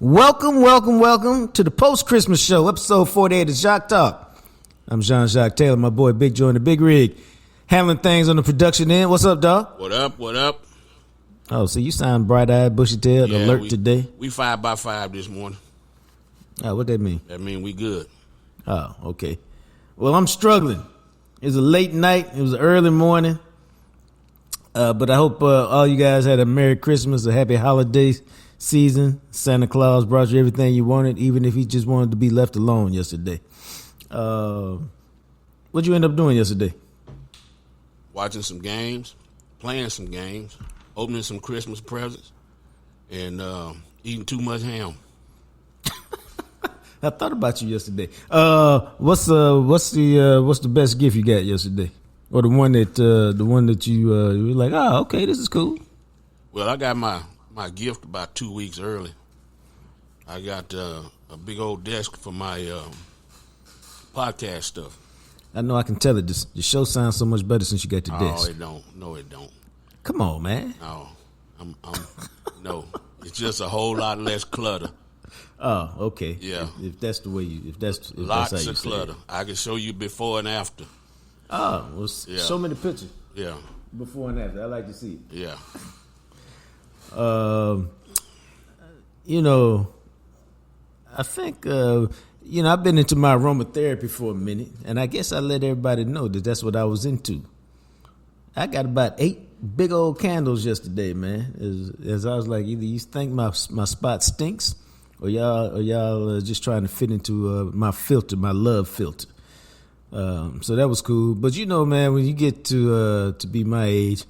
Welcome to the post-Christmas show, episode 48 of Jacques Talk. I'm Jacques Taylor, my boy Big Joe in the Big Rig, handling things on the production end. What's up, dog? What up? Oh, so you sound bright-eyed, bushy-tailed, alert today? We 5 by 5 this morning. Oh, what that mean? That mean we good. Oh, okay. Well, I'm struggling. It was a late night. It was an early morning. But I hope all you guys had a Merry Christmas, a Happy Holiday season. Santa Claus brought you everything you wanted, even if he just wanted to be left alone yesterday. What'd you end up doing yesterday? Watching some games, playing some games, opening some Christmas presents, and eating too much ham. I thought about you yesterday. What's the best gift you got yesterday, or the one that you were like, oh, okay, this is cool. Well, I got my gift about 2 weeks early. I got a big old desk for my podcast stuff. I know I can tell it. The show sounds so much better since you got the desk. Oh, it don't. No, it don't. Come on, man. No, no. It's just a whole lot less clutter. Oh, okay. Yeah. If that's the way you, if that's lots how you of clutter. I can show you before and after. Oh, well, show me the picture. Yeah. Before and after. I like to see it. Yeah. I think, I've been into my aromatherapy for a minute, and I guess I let everybody know that that's what I was into. I got about 8 big old candles yesterday, man. As I was like, either you think my spot stinks, or y'all just trying to fit into my filter, my love filter. So that was cool. But man, when you get to be my age,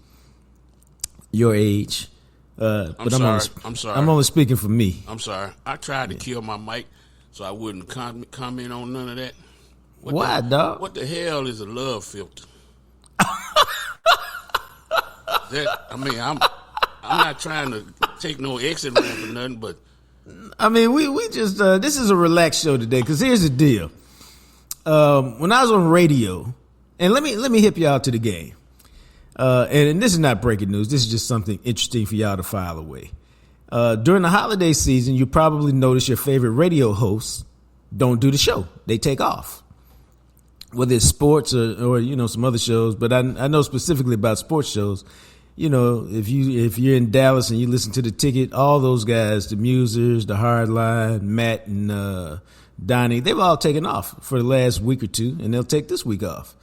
your age. I'm sorry. I'm only speaking for me. I'm sorry. I tried to kill my mic so I wouldn't comment on none of that. Why, dog? What the hell is a love filter? I'm not trying to take no exit ramp or nothing, but I mean, we just this is a relaxed show today because here's the deal. When I was on radio, and let me hip y'all to the game. And this is not breaking news. This is just something interesting for y'all to file away. During the holiday season, you probably notice your favorite radio hosts don't do the show. They take off. Whether it's sports or some other shows, but I know specifically about sports shows. If you're in Dallas and you listen to The Ticket, all those guys, the Musers, the Hardline, Matt and Donnie, they've all taken off for the last week or two, and they'll take this week off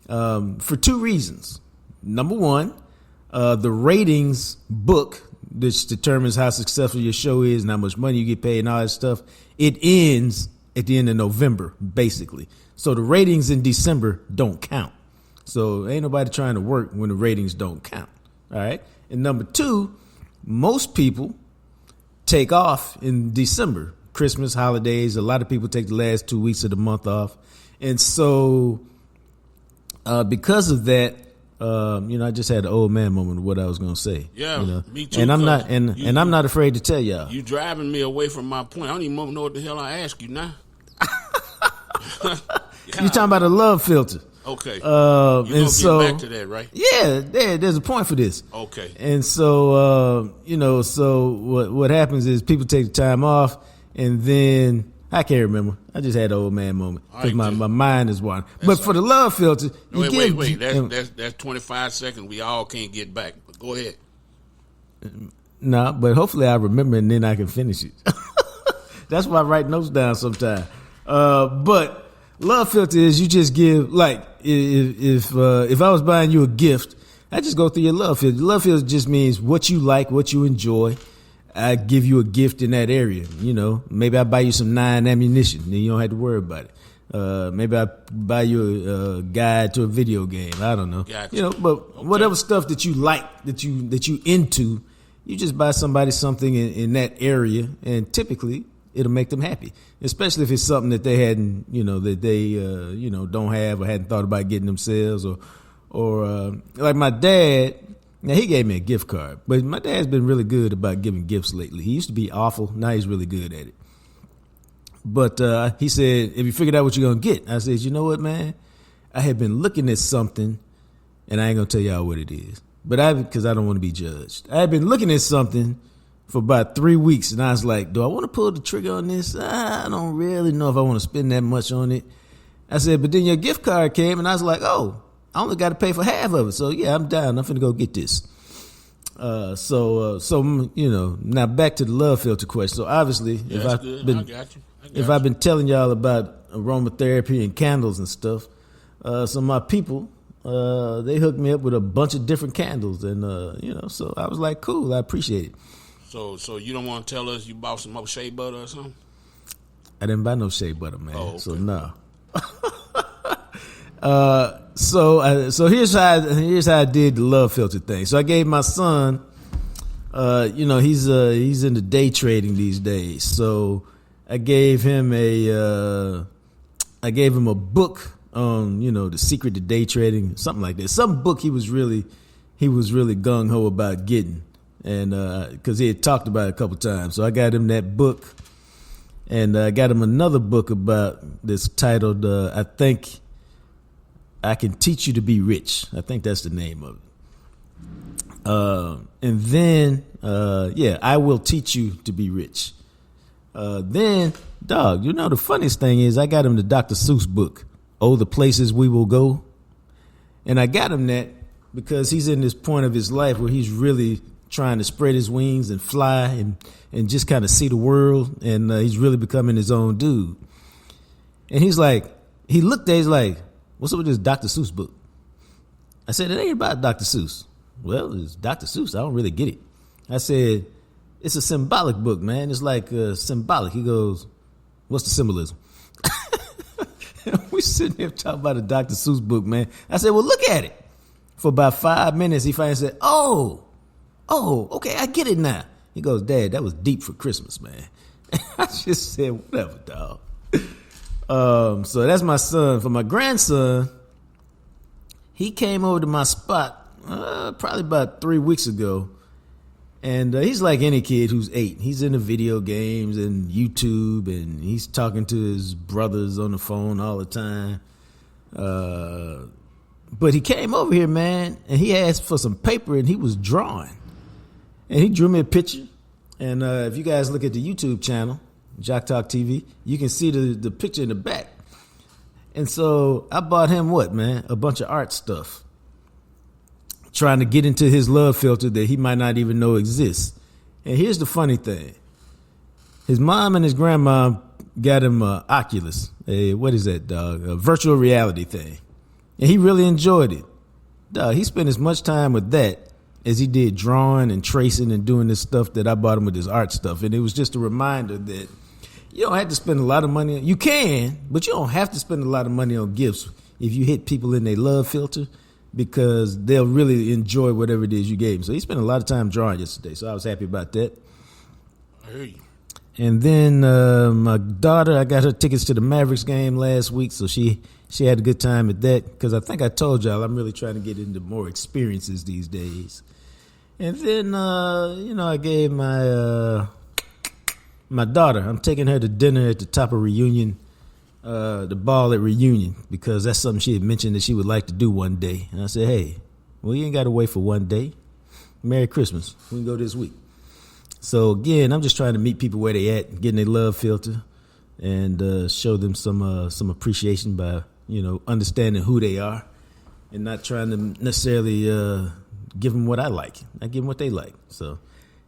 for 2 reasons. Number one, the ratings book, which determines how successful your show is and how much money you get paid and all that stuff, it ends at the end of November, basically. So the ratings in December don't count. So ain't nobody trying to work when the ratings don't count. All right. And number 2, most people take off in December, Christmas, holidays. A lot of people take the last 2 weeks of the month off. And so because of that, I just had an old man moment of what I was going to say. Yeah, me too. And I'm not, and I'm not afraid to tell y'all. You driving me away from my point. I don't even know what the hell I asked you now. You talking about a love filter? Okay. And so get back to that, right? Yeah, there's a point for this. Okay. And so so what happens is people take the time off, and then I can't remember. I just had an old man moment because my mind is wandering. But for the love filter, wait. That's 25 seconds. We all can't get back. But go ahead. No, but hopefully I remember and then I can finish it. That's why I write notes down sometimes. But love filter is you just give, like, if I was buying you a gift, I just go through your love filter. Love filter just means what you like, what you enjoy. I give you a gift in that area. Maybe I buy you some 9 ammunition, then you don't have to worry about it. Maybe I buy you a guide to a video game. I don't know. Gotcha. But whatever stuff that you like, that you into, you just buy somebody something in that area, and typically it'll make them happy. Especially if it's something that they hadn't, that they don't have or hadn't thought about getting themselves, or like my dad. Now, he gave me a gift card, but my dad's been really good about giving gifts lately. He used to be awful. Now he's really good at it. But he said, "Have you figured out what you're going to get?" I said, "You know what, man? I have been looking at something, and I ain't going to tell y'all what it is. But because I don't want to be judged. I have been looking at something for about 3 weeks, and I was like, do I want to pull the trigger on this? I don't really know if I want to spend that much on it. I said, but then your gift card came, and I was like, oh, I only got to pay for half of it. So, yeah, I'm down. I'm finna go get this. So now back to the love filter question. So, obviously, if I've been telling y'all about aromatherapy and candles and stuff, so my people, they hooked me up with a bunch of different candles. And, so I was like, cool, I appreciate it. So you don't want to tell us you bought some more shea butter or something? I didn't buy no shea butter, man. Oh, okay. So no. So here's how I did the love filter thing. So I gave my son, he's into day trading these days. So I gave him a book on the secret to day trading, something like that. Some book he was really gung ho about getting. And because he had talked about it a couple times. So I got him that book. And I got him another book about this titled, I think, I Can Teach You to Be Rich. I think that's the name of it. And then, I Will Teach You to Be Rich. Then, dog, the funniest thing is I got him the Dr. Seuss book, Oh, the Places We Will Go. And I got him that because he's in this point of his life where he's really trying to spread his wings and fly and just kind of see the world. And he's really becoming his own dude. And he's like, he's like, what's up with this Dr. Seuss book? I said, it ain't about Dr. Seuss. Well, it's Dr. Seuss. I don't really get it. I said, it's a symbolic book, man. It's like symbolic. He goes, what's the symbolism? We sitting here talking about a Dr. Seuss book, man. I said, well, look at it. For about 5 minutes, he finally said, oh, okay, I get it now. He goes, Dad, that was deep for Christmas, man. I just said, whatever, dog. So that's my son. For my grandson, he came over to my spot probably about 3 weeks ago. And he's like any kid who's 8. He's into video games and YouTube, and he's talking to his brothers on the phone all the time. But he came over here, man, and he asked for some paper, and he was drawing. And he drew me a picture. And if you guys look at the YouTube channel, Jacques Talk TV, you can see the picture in the back. And so I bought him what, man? A bunch of art stuff. Trying to get into his love filter that he might not even know exists. And here's the funny thing. His mom and his grandma got him Oculus. What is that, dog? A virtual reality thing. And he really enjoyed it. Dog, he spent as much time with that as he did drawing and tracing and doing this stuff that I bought him with his art stuff. And it was just a reminder that you don't have to spend a lot of money. You can, but you don't have to spend a lot of money on gifts if you hit people in their love filter, because they'll really enjoy whatever it is you gave them. So he spent a lot of time drawing yesterday, so I was happy about that. I hear you. And then my daughter, I got her tickets to the Mavericks game last week, so she had a good time at that, because I think I told y'all I'm really trying to get into more experiences these days. And then, I gave my daughter, I'm taking her to dinner at the top of Reunion, the ball at Reunion, because that's something she had mentioned that she would like to do one day. And I said, hey, well, you ain't got to wait for one day. Merry Christmas. We can go this week. So, again, I'm just trying to meet people where they at, getting their love filter, and show them some appreciation by, understanding who they are and not trying to necessarily give them what I like. I give them what they like. So,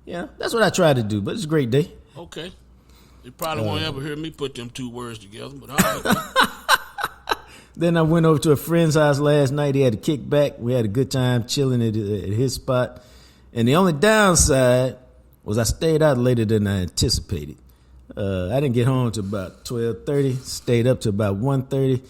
yeah, that's what I try to do. But it's a great day. Okay. You probably won't ever hear me put them two words together, but all right. Then I went over to a friend's house last night. He had a kickback. We had a good time chilling at his spot. And the only downside was I stayed out later than I anticipated. I didn't get home till about 12:30. Stayed up till about 1:30.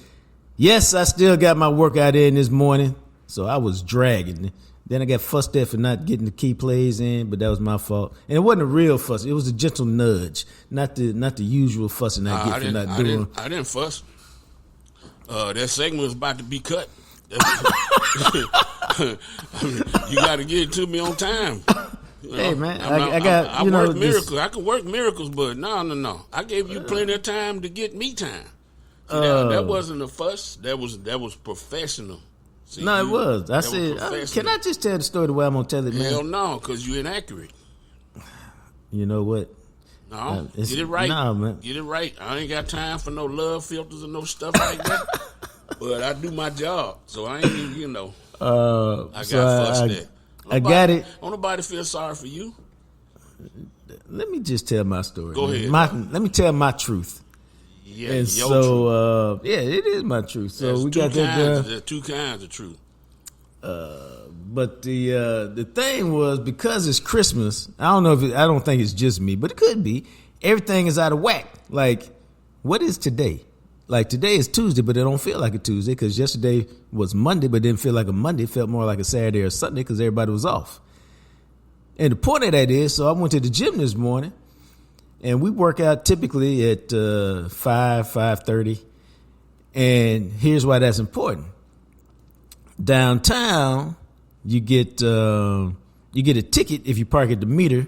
Yes, I still got my workout in this morning, so I was dragging. Then I got fussed at for not getting the key plays in, but that was my fault. And it wasn't a real fuss. It was a gentle nudge, not the usual fussing I get for not doing. I didn't fuss. That segment was about to be cut. You got to get it to me on time. Hey, man, I work miracles. I can work miracles, but no. I gave you plenty of time to get me time. See, that wasn't a fuss. That was professional. See, no, it was. I said, can I just tell the story the way I'm going to tell it, man? Hell no, because you're inaccurate. You know what? No, get it right. Nah, man. Get it right. I ain't got time for no love filters and no stuff like that. But I do my job, so I ain't, I got fussed at. I got it. Don't nobody feel sorry for you. Let me just tell my story. Go ahead. Let me tell my truth. Yeah, and so, truth. It is my truth. So there's we got that. There's two kinds of truth. But the thing was, because it's Christmas, I don't think it's just me, but it could be. Everything is out of whack. Like, what is today? Like, today is Tuesday, but it don't feel like a Tuesday because yesterday was Monday, but didn't feel like a Monday. It felt more like a Saturday or Sunday because everybody was off. And the point of that is, so I went to the gym this morning, and we work out typically at 5:30. And here's why that's important. Downtown, you get a ticket if you park at the meter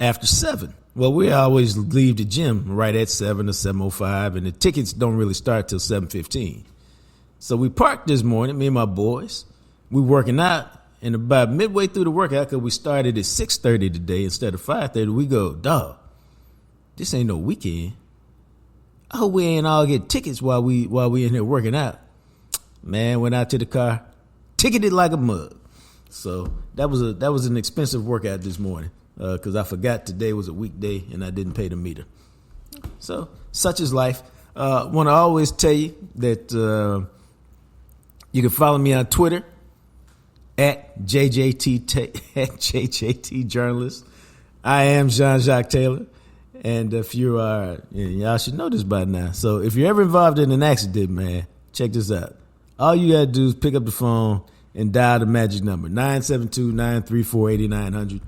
after 7. Well, we always leave the gym right at 7 or 7:05, and the tickets don't really start till 7:15. So we parked this morning, me and my boys. We working out, and about midway through the workout, because we started at 6:30 today instead of 5:30, we go, dog, this ain't no weekend. I hope we ain't all get tickets while we in here working out. Man, went out to the car, ticketed like a mug. So that was an expensive workout this morning because I forgot today was a weekday and I didn't pay the meter. So such is life. Want to always tell you that you can follow me on Twitter at JJT Journalist. I am Jean-Jacques Taylor. And if you are, y'all should know this by now. So if you're ever involved in an accident, man, check this out. All you got to do is pick up the phone and dial the magic number, 972-934-8900.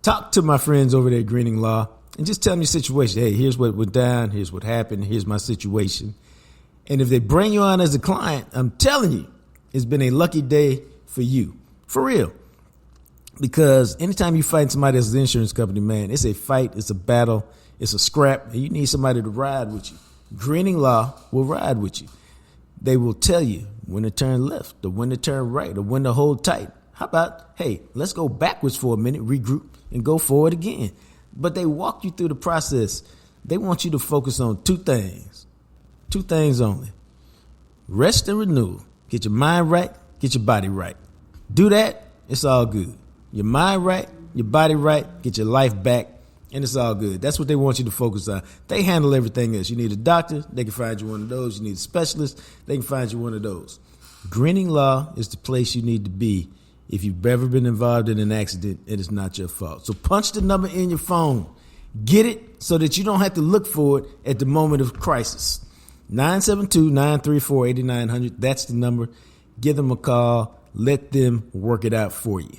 Talk to my friends over there at Greening Law and just tell them your situation. Hey, here's what went down. Here's what happened. Here's my situation. And if they bring you on as a client, I'm telling you, it's been a lucky day for you. For real. Because anytime you fight somebody as an insurance company, man, it's a fight, it's a battle, it's a scrap, and you need somebody to ride with you. Greening Law will ride with you. They will tell you when to turn left or when to turn right or when to hold tight. How about, hey, let's go backwards for a minute, regroup, and go forward again. But they walk you through the process. They want you to focus on two things only. Rest and renewal. Get your mind right, get your body right. Do that, it's all good. Your mind right, your body right, get your life back, and it's all good. That's what they want you to focus on. They handle everything else. You need a doctor, they can find you one of those. You need a specialist, they can find you one of those. Greening Law is the place you need to be if you've ever been involved in an accident and it's not your fault. So punch the number in your phone. Get it so that you don't have to look for it at the moment of crisis. 972-934-8900. That's the number. Give them a call. Let them work it out for you.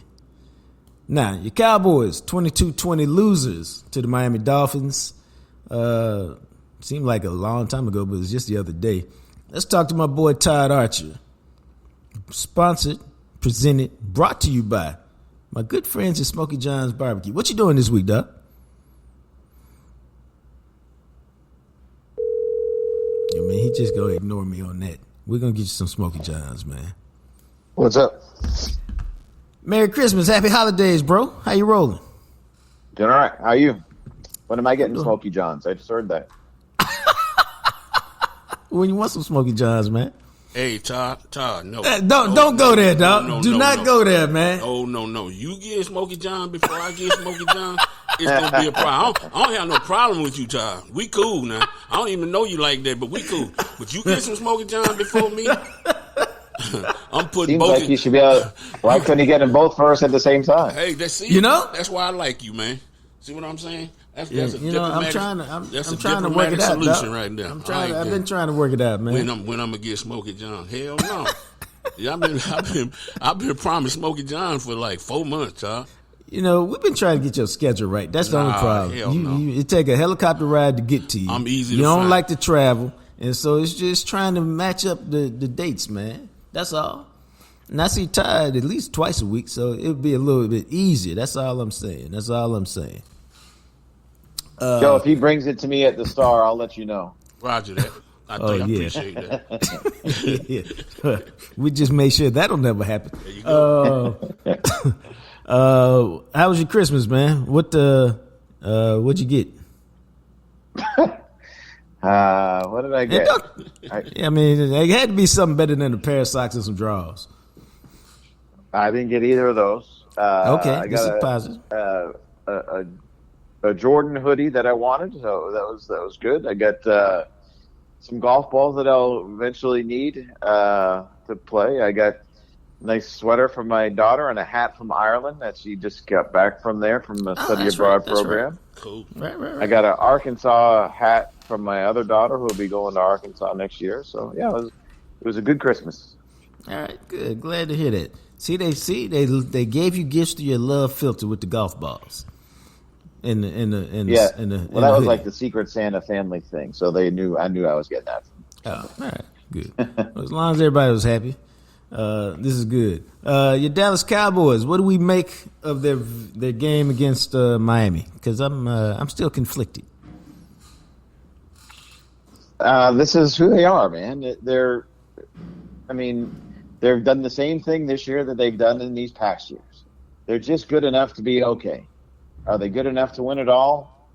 Now, your Cowboys, 22-20 losers to the Miami Dolphins. Seemed like a long time ago, but it was just the other day. Let's talk to my boy Todd Archer. Sponsored, presented, brought to you by my good friends at Smokey John's Barbecue. What you doing this week, Doc? Yeah, man, he just gonna ignore me on that. We're gonna get you some Smokey John's, man. What's up? Merry Christmas, happy holidays, bro. How you rolling? Doing all right. How are you? When am I getting Smokey John's? I just heard that. When you want some Smokey John's, man. Hey, Todd, no. Don't go there, dog. Do not go there, man. Oh, no. You get Smokey John before I get Smokey John, it's going to be a problem. I don't have no problem with you, Todd. We cool now. I don't even know you like that, but we cool. But you get some Smokey John before me? I'm putting Seems both. Like you should be able. Why couldn't you get them both first at the same time? Hey, that's why I like you, man. See what I'm saying? That's a I'm trying to work it out. Solution right there. I've been trying to work it out, man. When I'm gonna get Smokey John? Hell no. Yeah, I've been promised Smokey John for like 4 months, huh? We've been trying to get your schedule right. That's the only problem. Hell no. It take a helicopter ride to get to you. I'm easy. You don't like to travel, and so it's just trying to match up the dates, man. That's all. And I see Todd at least twice a week, so it'll be a little bit easier. That's all I'm saying. Joe, if he brings it to me at the Star, I'll let you know. Roger that. I appreciate that. Yeah. We just made sure that'll never happen. There you go. How was your Christmas, man? What What'd you get? What did I get? I mean, it had to be something better than a pair of socks and some drawers. I didn't get either of those. Okay, this is positive. A Jordan hoodie that I wanted, so that was good. I got some golf balls that I'll eventually need to play. I got a nice sweater from my daughter and a hat from Ireland that she just got back from there from the study abroad program. Right. Cool. Right. I got an Arkansas hat from my other daughter who will be going to Arkansas next year. So yeah, it was a good Christmas. All right, good. Glad to hear that. They gave you gifts to your love filter with the golf balls. Well, that was like the Secret Santa family thing. So I knew I was getting that. Oh, all right, good. Well, as long as everybody was happy, this is good. Your Dallas Cowboys. What do we make of their game against Miami? Because I'm still conflicted. This is who they are, man. They've done the same thing this year that they've done in these past years. They're just good enough to be okay. Are they good enough to win it all?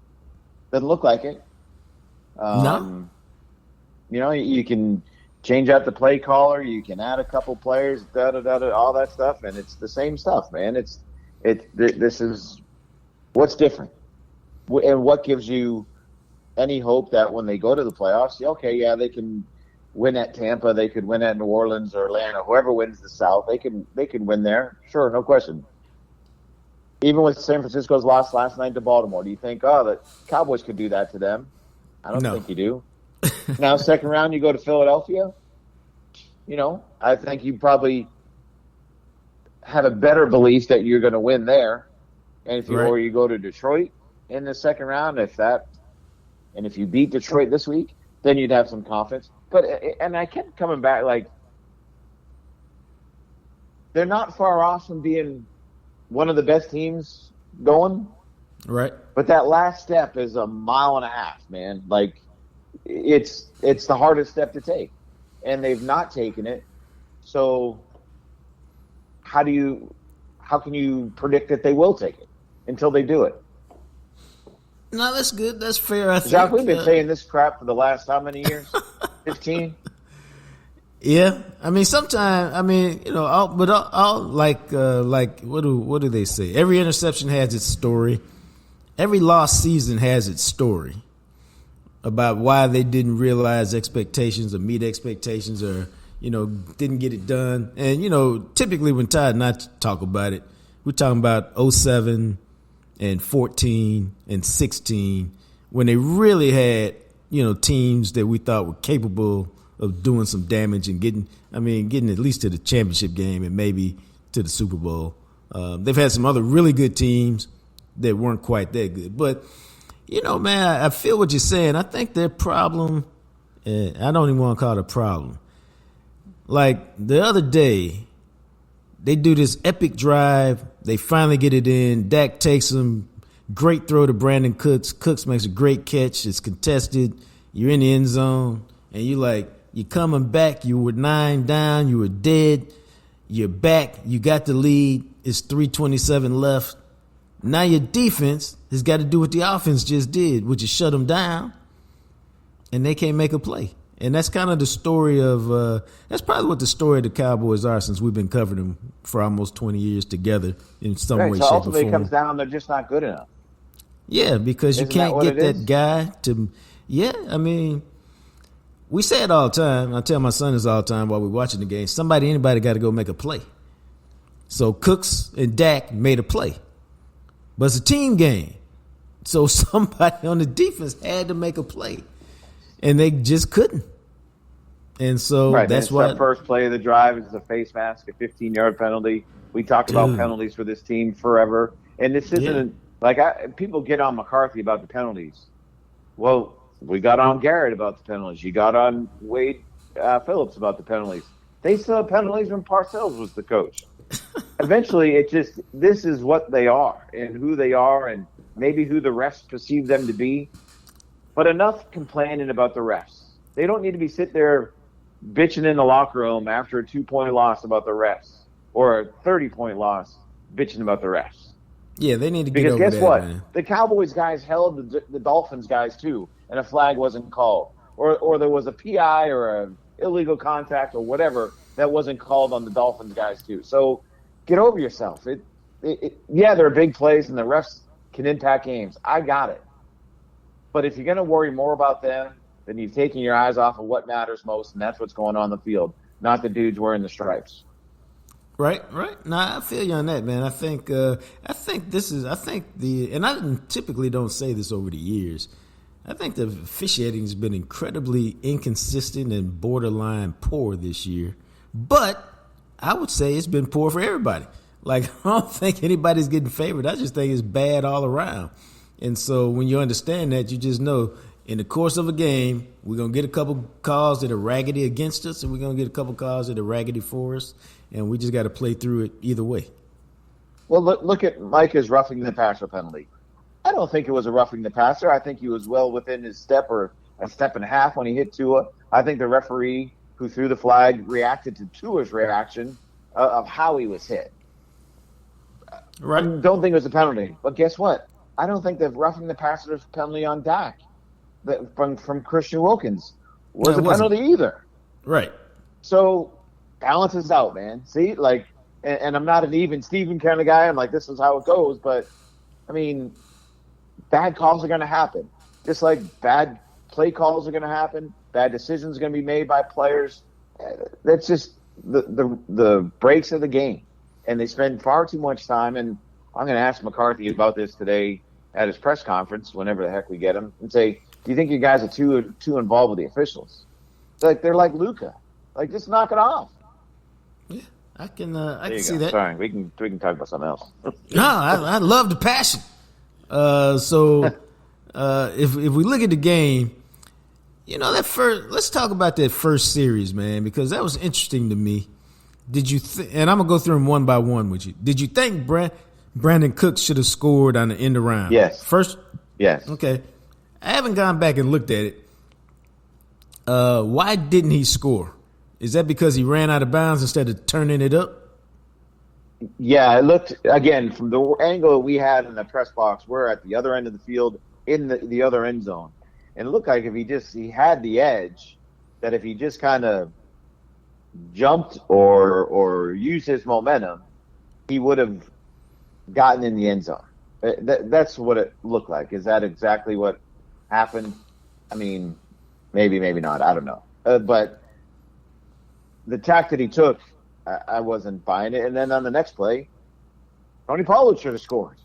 Doesn't look like it. No. You can change out the play caller. You can add a couple players, all that stuff, and it's the same stuff, man. This is what's different, and what gives you any hope that when they go to the playoffs, okay, yeah, they can win at Tampa, they could win at New Orleans or Atlanta, whoever wins the South, they can win there, sure, no question. Even with San Francisco's loss last night to Baltimore, do you think, the Cowboys could do that to them? I don't think you do. Now, second round, you go to Philadelphia. I think you probably have a better belief that you're going to win there. And or you go to Detroit in the second round, and if you beat Detroit this week, then you'd have some confidence. And I kept coming back, like, they're not far off from being one of the best teams going. Right. But that last step is a mile and a half, man. Like, it's the hardest step to take. And they've not taken it. So how can you predict that they will take it until they do it? No, that's good. That's fair, I think. Jacques, we've been saying this crap for the last how many years? 15? Yeah, I mean, sometimes, what do they say? Every interception has its story. Every lost season has its story about why they didn't realize expectations or meet expectations or, didn't get it done. And, typically when Todd and I talk about it, we're talking about 07 and 14 and 16 when they really had, teams that we thought were capable of doing some damage and getting at least to the championship game and maybe to the Super Bowl. They've had some other really good teams that weren't quite that good. But, man, I feel what you're saying. I think their problem, I don't even want to call it a problem. Like the other day, they do this epic drive. They finally get it in. Dak takes them. Great throw to Brandon Cooks. Cooks makes a great catch. It's contested. You're in the end zone. And you're coming back. You were 9 down. You were dead. You're back. You got the lead. It's 3:27 left. Now your defense has got to do what the offense just did, which is shut them down. And they can't make a play. And that's kind of the story of that's probably what the story of the Cowboys are since we've been covering them for almost 20 years together in some way, shape, or form. Ultimately, it comes down they're just not good enough. Yeah, because you can't get that guy to. Yeah, we say it all the time. I tell my son this all the time while we're watching the game. Anybody got to go make a play. So Cooks and Dak made a play, but it's a team game. So somebody on the defense had to make a play. And they just couldn't. And so that's why. The first play of the drive is a face mask, a 15-yard penalty. We talk about penalties for this team forever. And this isn't people get on McCarthy about the penalties. Well, we got on Garrett about the penalties. You got on Wade Phillips about the penalties. They still have penalties when Parcells was the coach. Eventually, this is what they are and who they are and maybe who the refs perceive them to be. But enough complaining about the refs. They don't need to be sitting there bitching in the locker room after a 2-point loss about the refs or a 30-point loss bitching about the refs. Yeah, they need to get Because over guess that, what? man. The Cowboys guys held the Dolphins guys too, and a flag wasn't called, or there was a PI or a illegal contact or whatever that wasn't called on the Dolphins guys too. So get over yourself. Yeah, there are big plays and the refs can impact games. I got it. But if you're going to worry more about them, then you've taken your eyes off of what matters most, and that's what's going on the field, not the dudes wearing the stripes. Right. Nah, I feel you on that, man. I think and I typically don't say this over the years. I think the officiating has been incredibly inconsistent and borderline poor this year. But I would say it's been poor for everybody. Like, I don't think anybody's getting favored. I just think it's bad all around. And so when you understand that, you just know in the course of a game, we're going to get a couple calls that are raggedy against us, and we're going to get a couple calls that are raggedy for us, and we just got to play through it either way. Well, look at Micah's roughing the passer penalty. I don't think it was a roughing the passer. I think he was well within his step or a step and a half when he hit Tua. I think the referee who threw the flag reacted to Tua's reaction of how he was hit. Right. I don't think it was a penalty. But guess what? I don't think the roughing the passer penalty on Dak from Christian Wilkins was a penalty either. Right. So balances out, man. See, like, and I'm not an even Steven kind of guy. I'm like, this is how it goes. But, I mean, bad calls are going to happen. Just like bad play calls are going to happen. Bad decisions are going to be made by players. That's just the breaks of the game. And they spend far too much time. And I'm going to ask McCarthy about this today at his press conference, whenever the heck we get him, and say, do you think you guys are too involved with the officials? They're like Luka. Like, just knock it off. Yeah, I can see that. Sorry, we can talk about something else. No, I love the passion. So if we look at the game, you know, let's talk about that first series, man, because that was interesting to me. Did you and I'm gonna go through them one by one with you. Did you think Brandon Cooks should have scored on the end of round? Yes. First. Yes. Okay. I haven't gone back and looked at it. Why didn't he score? Is that because he ran out of bounds instead of turning it up? Yeah, it looked, again, from the angle we had in the press box, we're at the other end of the field in the other end zone. And it looked like if he had the edge, that if he just kind of jumped or used his momentum, he would have gotten in the end zone. That's what it looked like. Is that exactly what happened? I mean, maybe not. I don't know. But the tack that he took, I wasn't buying it. And then on the next play, Tony Pollard should have scored.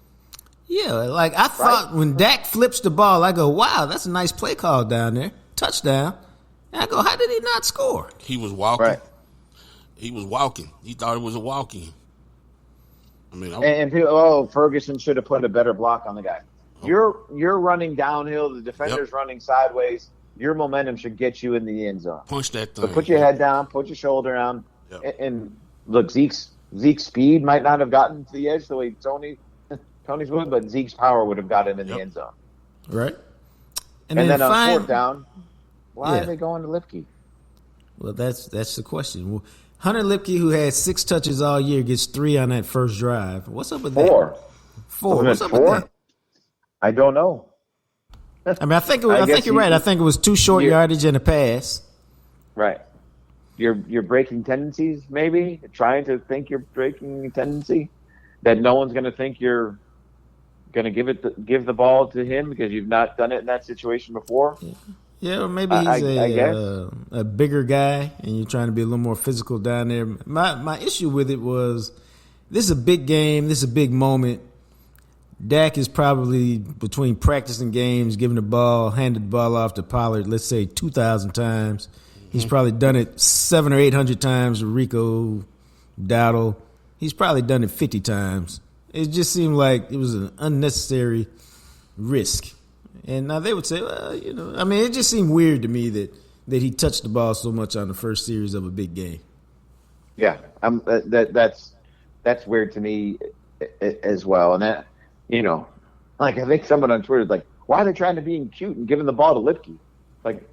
Yeah, like I thought when Dak flips the ball, I go, wow, that's a nice play call down there. Touchdown. And I go, how did he not score? He was walking. Right. He was walking. He thought it was a walk-in. I mean, and people, Ferguson should have put a better block on the guy. You're running downhill. The defender's running sideways. Your momentum should get you in the end zone. Punch that thing. So put your head down, put your shoulder down, Yep. and look, Zeke's speed might not have gotten to the edge the way Tony's would, but Zeke's power would have got him in the end zone. Right. And then on fourth down, why are they going to Lipke? Well, that's the question. Well, Hunter Lipke, who had 6 touches all year, gets 3 on that first drive. What's up with that? 4. What's up with that? I don't know. I mean, I think you're right. I think it was 2 short yardage and a pass. Right. You're breaking tendencies, maybe trying to think you're breaking a tendency that no one's going to think you're going to give the ball to him because you've not done it in that situation before. Yeah, or maybe he's a bigger guy, and you're trying to be a little more physical down there. My issue with it was this is a big game. This is a big moment. Dak is probably between practicing games, handed the ball off to Pollard, let's say 2,000 times. He's probably done it 700 or 800 times with Rico Dowdle. He's probably done it 50 times. It just seemed like it was an unnecessary risk. And now they would say, well, you know, I mean, it just seemed weird to me that he touched the ball so much on the first series of a big game. Yeah, that's weird to me as well. And that, you know, like I think someone on Twitter is like, why are they trying to be cute and giving the ball to Lipke? Like,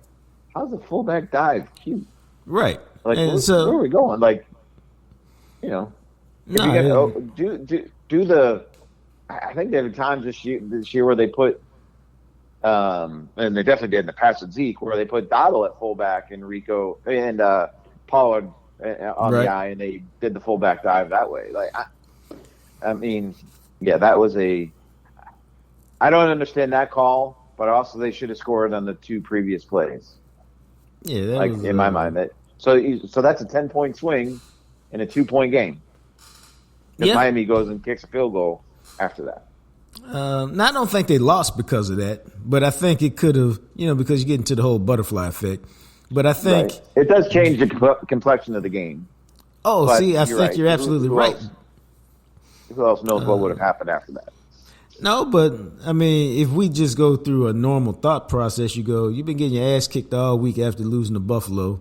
how's a fullback dive cute? Right. Like, and where are we going? Like, you know, do I think there were times this year where they put, and they definitely did in the past with Zeke, where they put Dottle at fullback and Rico and Pollard on the eye, and they did the fullback dive that way. Like, I mean, yeah, that was I don't understand that call, but also they should have scored on the 2 previous plays. Yeah, that like was, in my mind, so that's a 10-point swing in a 2-point game. Because Miami goes and kicks a field goal after that. Now, I don't think they lost because of that, but I think it could have, because you get into the whole butterfly effect. But I think it does change the complexion of the game. Oh, but I think you're absolutely right. Who else knows what would have happened after that? No, but I mean, if we just go through a normal thought process, you've been getting your ass kicked all week after losing to Buffalo.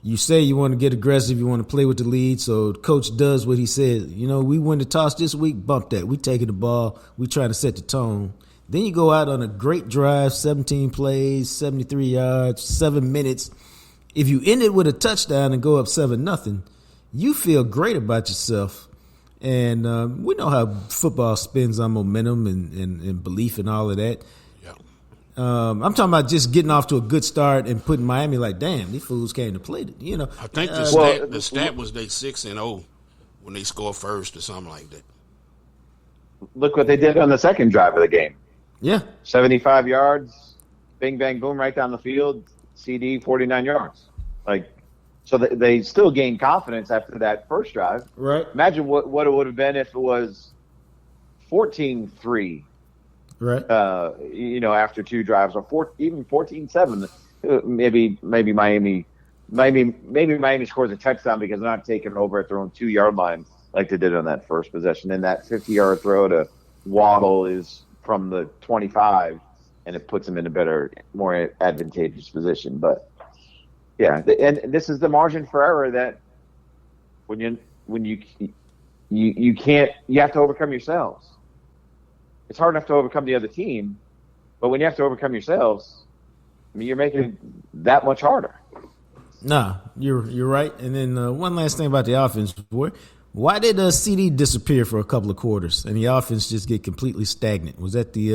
You say you want to get aggressive, you want to play with the lead, so the coach does what he said. We win the toss this week, bump that. We taking the ball, we trying to set the tone. Then you go out on a great drive, 17 plays, 73 yards, 7 minutes. If you end it with a touchdown and go up 7-0, you feel great about yourself. And we know how football spins on momentum and belief and all of that. Yeah. I'm talking about just getting off to a good start and putting Miami like, damn, these fools came to play. I think the stat was they 6-0 when they score first or something like that. Look what they did on the second drive of the game. Yeah. 75 yards, bing, bang, boom, right down the field, CD, 49 yards. So they still gained confidence after that first drive. Right. Imagine what it would have been if it was 14-3. Right. After 2 drives, or even 14-7. Maybe Miami scores a touchdown because they're not taking over at their own 2-yard line like they did on that first possession. And that 50-yard throw to Waddle is from the 25, and it puts them in a better, more advantageous position. But yeah, and this is the margin for error that when you can't, you have to overcome yourselves. It's hard enough to overcome the other team, but when you have to overcome yourselves, I mean, you're making it that much harder. Nah, you're right. And then one last thing about the offense, why did CD disappear for a couple of quarters and the offense just get completely stagnant? Was that the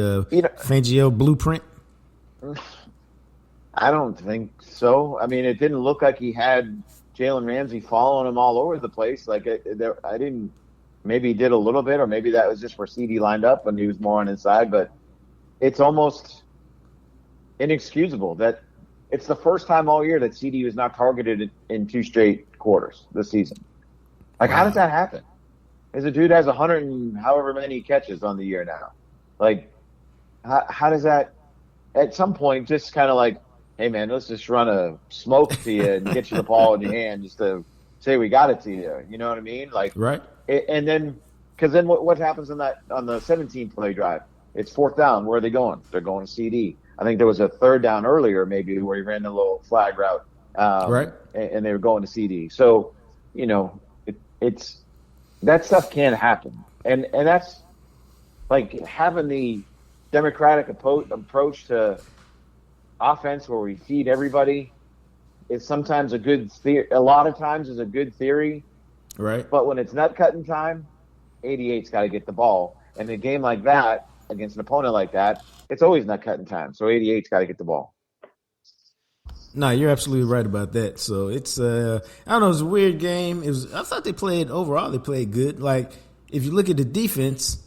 Fangio blueprint? I don't think so. I mean, it didn't look like he had Jalen Ramsey following him all over the place. Maybe he did a little bit, or maybe that was just where CD lined up and he was more on his side. But it's almost inexcusable that it's the first time all year that CD was not targeted in 2 straight quarters this season. How does that happen? As a dude has 100 and however many catches on the year now. How does that at some point just kind of hey, man, let's just run a smoke to you and get you the ball in your hand just to say we got it to you. You know what I mean? Right. And then, because then what happens on the 17-play drive? It's 4th down. Where are they going? They're going to CD. I think there was a 3rd down earlier maybe where he ran a little flag route. Right. And they were going to CD. So, it's that stuff can happen. And that's having the democratic approach to offense where we feed everybody is sometimes a good theory. A lot of times is a good theory. Right. But when it's nut cutting time, 88's got to get the ball. And in a game like that, against an opponent like that, it's always nut cutting time. So 88's got to get the ball. No, you're absolutely right about that. So it's I don't know, it was a weird game. I thought they played good. If you look at the defense,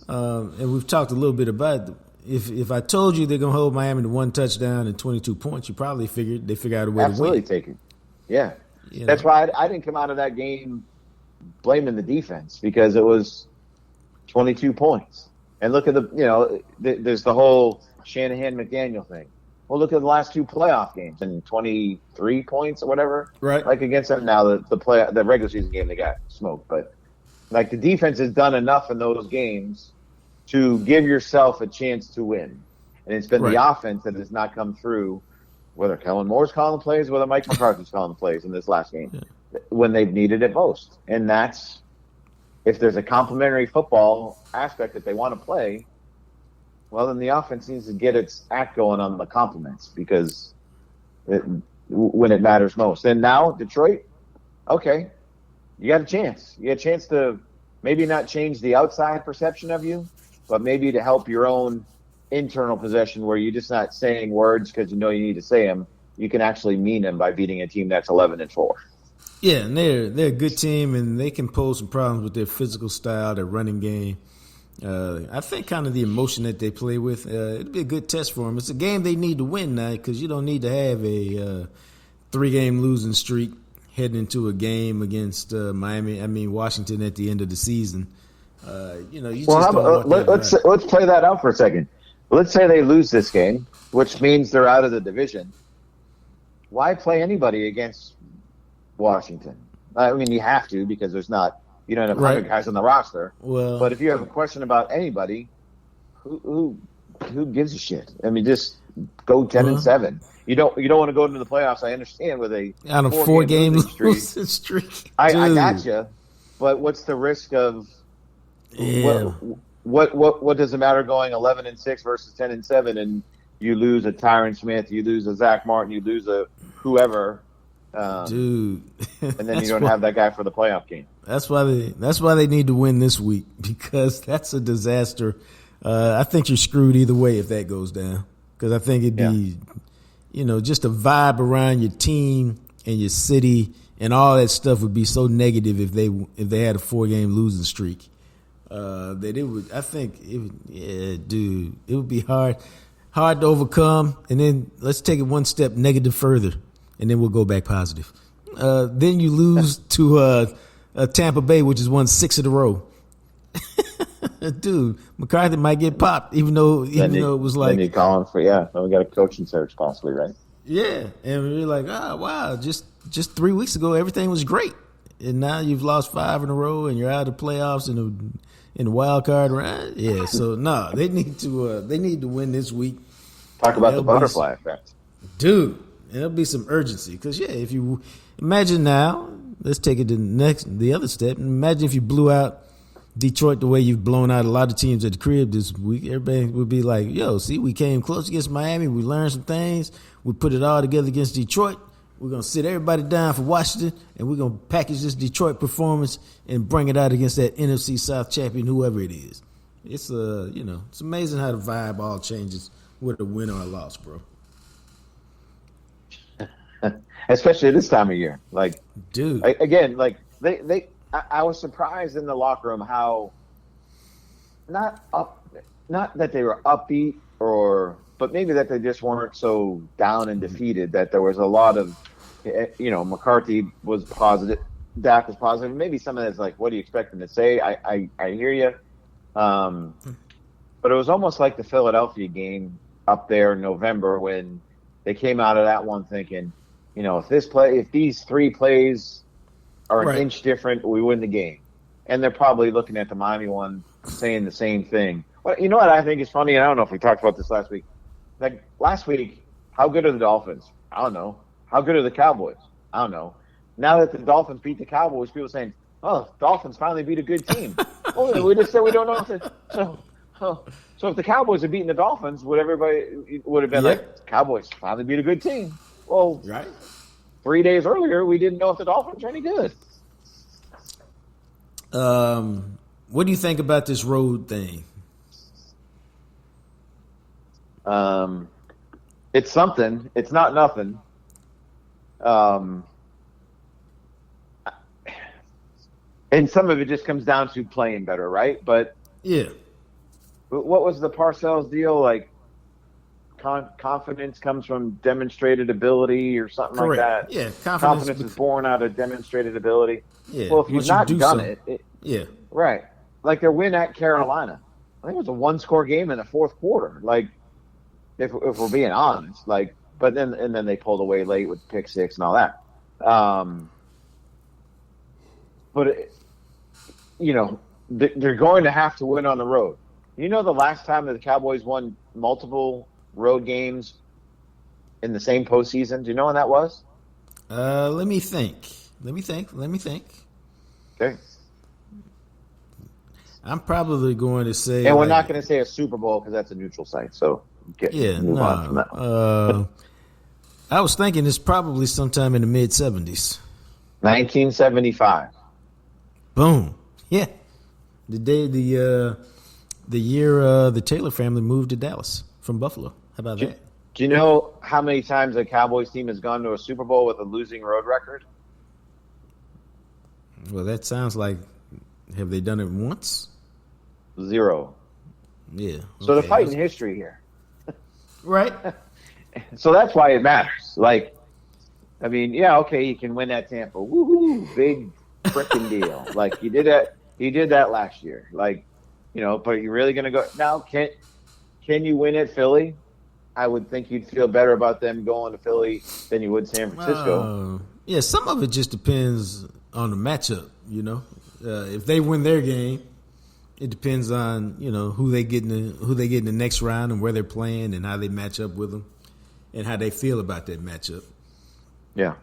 and we've talked a little bit about it, if I told you they're gonna hold Miami to 1 touchdown and 22 points, you probably figured out a way to win. Take it. Yeah. That's why I didn't come out of that game blaming the defense, because it was 22 points. And look at there's the whole Shanahan-McDaniel thing. Well, look at the last 2 playoff games and 23 points or whatever. Right. Against them now, the regular season game they got smoked. But the defense has done enough in those games to give yourself a chance to win. And it's been the offense that has not come through, whether Kellen Moore's calling the plays, whether Mike McCarthy's calling the plays in this last game, when they've needed it most. And that's, if there's a complementary football aspect that they want to play, well, then the offense needs to get its act going on the compliments, because when it matters most. And now, Detroit, okay, you got a chance. You got a chance to maybe not change the outside perception of you, but maybe to help your own internal possession where you're just not saying words because you know you need to say them. You can actually mean them by beating a team that's 11-4. Yeah, and they're a good team, and they can pose some problems with their physical style, their running game. I think kind of the emotion that they play with, it'd be a good test for them. It's a game they need to win now because you don't need to have a 3-game losing streak heading into a game against Washington at the end of the season. Let's play that out for a second. Let's say they lose this game, which means they're out of the division. Why play anybody against Washington? I mean, you have to because you don't have 100 guys on the roster. Well, but if you have a question about anybody, who gives a shit? I mean, just go 10-7. You don't want to go into the playoffs. I understand with a 4-game losing streak. I gotcha, but what's the risk of? Yeah. What does it matter going 11-6 versus 10-7, and you lose a Tyron Smith, you lose a Zach Martin, you lose a whoever, dude, and then you don't have that guy for the playoff game. That's why they need to win this week because that's a disaster. I think you're screwed either way if that goes down because I think it'd be, just a vibe around your team and your city and all that stuff would be so negative if they had a 4-game losing streak. That it would, I think, it would be hard to overcome. And then let's take it one step negative further, and then we'll go back positive. Then you lose to Tampa Bay, which has won 6 in a row. Dude, McCarthy might get popped, even though it was like. Then you call him for then we got a coaching search possibly, right? Yeah, and we're like, wow, just 3 weeks ago everything was great, and now you've lost 5 in a row, and you're out of the playoffs in the wild card round. Yeah, so no, they need to win this week. Talk about the butterfly effect, dude. There'll be some urgency because if you imagine now, let's take it to the other step. Imagine if you blew out Detroit the way you've blown out a lot of teams at the crib this week. Everybody would be like, "Yo, see, we came close against Miami. We learned some things. We put it all together against Detroit. We're going to sit everybody down for Washington, and we're going to package this Detroit performance and bring it out against that NFC South champion, whoever it is." It's it's amazing how the vibe all changes with a win or a loss, bro. Especially this time of year. Like, dude. Again, like I was surprised in the locker room how not that they were upbeat but maybe that they just weren't so down and defeated, that there was a lot of, McCarthy was positive, Dak was positive. Maybe some of that's like, what do you expect them to say? I hear you. But it was almost like the Philadelphia game up there in November when they came out of that one thinking, if these 3 plays are an inch different, we win the game. And they're probably looking at the Miami one saying the same thing. Well, you know what I think is funny? And I don't know if we talked about this last week. Like last week, how good are the Dolphins? I don't know. How good are the Cowboys? I don't know. Now that the Dolphins beat the Cowboys, people are saying, "Oh, Dolphins finally beat a good team." Well, we just said we don't know if so if the Cowboys had beaten the Dolphins, would have been like, Cowboys finally beat a good team? Well, 3 days earlier, we didn't know if the Dolphins were any good. What do you think about this road thing? It's something. It's not nothing. And some of it just comes down to playing better, right? But yeah, what was the Parcells deal? Like, confidence comes from demonstrated ability or something like that. Yeah, confidence is born out of demonstrated ability. Yeah. Well, if you've not done it, yeah, right. Like their win at Carolina, I think it was a 1-score game in the fourth quarter. Like, if we're being honest, like, but then they pulled away late with pick 6 and all that. They're going to have to win on the road. The last time that the Cowboys won multiple road games in the same postseason, do you know when that was? Let me think. Okay. I'm probably going to say, and we're not going to say a Super Bowl because that's a neutral site. So move on from that one. I was thinking it's probably sometime in the mid-'70s. 1975. Boom. Yeah. the year the Taylor family moved to Dallas from Buffalo. How about that? Do you know how many times a Cowboys team has gone to a Super Bowl with a losing road record? Well, that sounds like, have they done it once? 0. Yeah. So they're fighting history here. Right. So that's why it matters. Like, I mean, yeah, okay, you can win at Tampa. Woohoo, big freaking deal. Like, you did that last year. Like, you know, but you're really going to go now. Can you win at Philly? I would think you'd feel better about them going to Philly than you would San Francisco. Yeah, some of it just depends on the matchup. You know, if they win their game, it depends on, you know, who they get in the next round and where they're playing and how they match up with them and how they feel about that matchup. Yeah.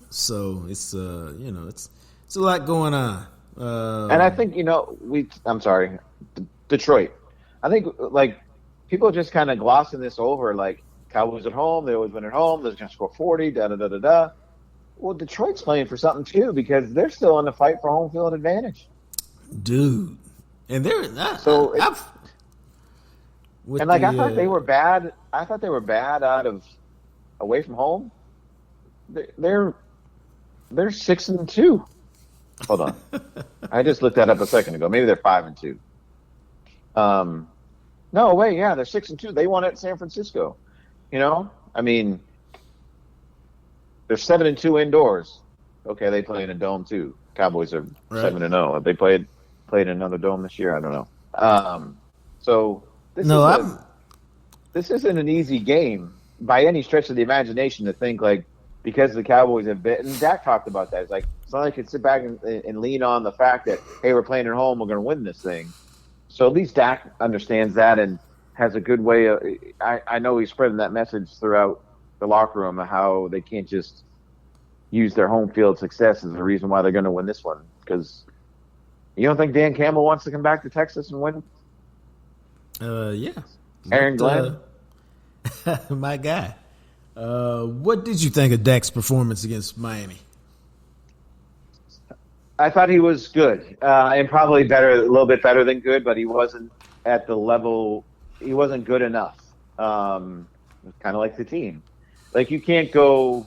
So it's you know, it's a lot going on. And I think, you know, I'm sorry, Detroit. I think, like, people are just kind of glossing this over. Like, Cowboys at home, they always win at home. They're going to score 40. Da da da da da. Well, Detroit's playing for something too because they're still in the fight for home field advantage, dude. And they're I thought they were bad. I thought they were bad out of away from home. They're 6-2. Hold on, I just looked that up a second ago. Maybe they're 5-2. No way. Yeah, they're 6-2. They won at San Francisco. You know, I mean, they're 7-2 indoors. Okay, they play in a dome too. Cowboys are 7-0. Have they played in another dome this year? I don't know. So this isn't an easy game by any stretch of the imagination to think, like, because the Cowboys have been, and Dak talked about that. It's like, it's not like you can sit back and lean on the fact that, hey, we're playing at home, we're going to win this thing. So at least Dak understands that and has a good way of, I know he's spreading that message throughout the locker room of how they can't just use their home field success as the reason why they're going to win this one. Because you don't think Dan Campbell wants to come back to Texas and win? Yeah. Aaron Glenn? My guy. What did you think of Dak's performance against Miami? I thought he was good, and probably better, a little bit better than good, but he wasn't at the level. He wasn't good enough. Kind of like the team. Like, you can't go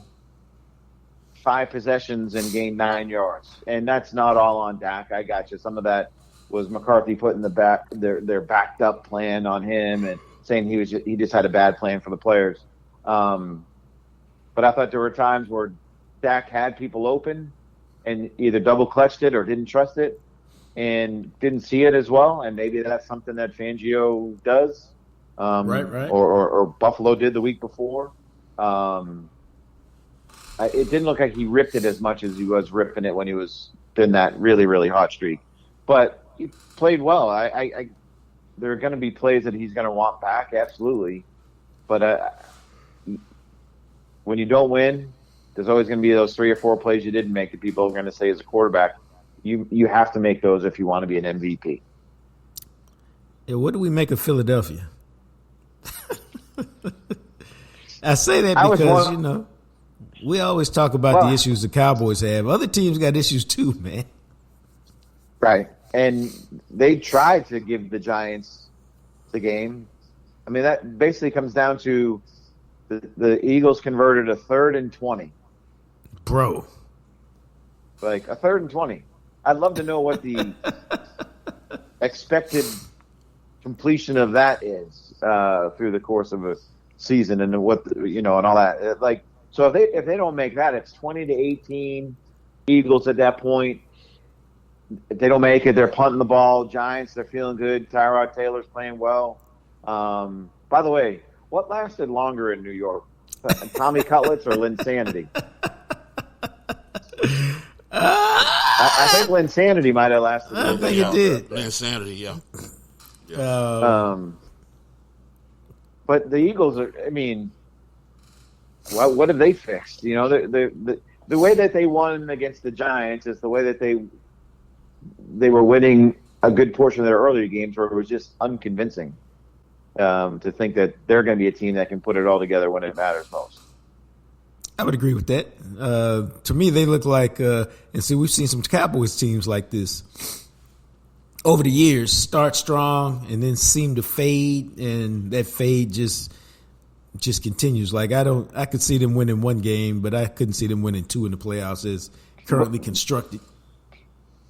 5 possessions and gain 9 yards, and that's not all on Dak. I got you. Some of that was McCarthy putting their backed up plan on him and saying he just had a bad plan for the players. But I thought there were times where Dak had people open and either double clutched it or didn't trust it and didn't see it as well. And maybe that's something that Fangio does. Right. Or Buffalo did the week before. It didn't look like he ripped it as much as he was ripping it when he was in that really, really hot streak. But he played well. There are going to be plays that he's going to want back, absolutely. But when you don't win, there's always going to be those 3 or 4 plays you didn't make that people are going to say as a quarterback. You have to make those if you want to be an MVP. Yeah, what do we make of Philadelphia? I say that because, you know, we always talk about the issues the Cowboys have. Other teams got issues too, man. Right. And they tried to give the Giants the game. I mean, that basically comes down to the Eagles converted a 3rd and 20. Bro. Like, a 3rd and 20. I'd love to know what the expected completion of that is through the course of a season and what, and all that. Like, so if they don't make that, it's 20-18 Eagles at that point. If they don't make it, they're punting the ball. Giants, they're feeling good. Tyrod Taylor's playing well. By the way, what lasted longer in New York? Tommy Cutlets or Linsanity? I think Linsanity might have lasted. I think it did. Linsanity, yeah. But the Eagles are. I mean, what have they fixed? You know, the way that they won against the Giants is the way that they were winning a good portion of their earlier games, where it was just unconvincing. To think that they're going to be a team that can put it all together when it matters most. I would agree with that. To me, they look like, and see, we've seen some Cowboys teams like this, over the years start strong and then seem to fade, and that fade just continues. Like I could see them winning one game, but I couldn't see them winning two in the playoffs as currently constructed.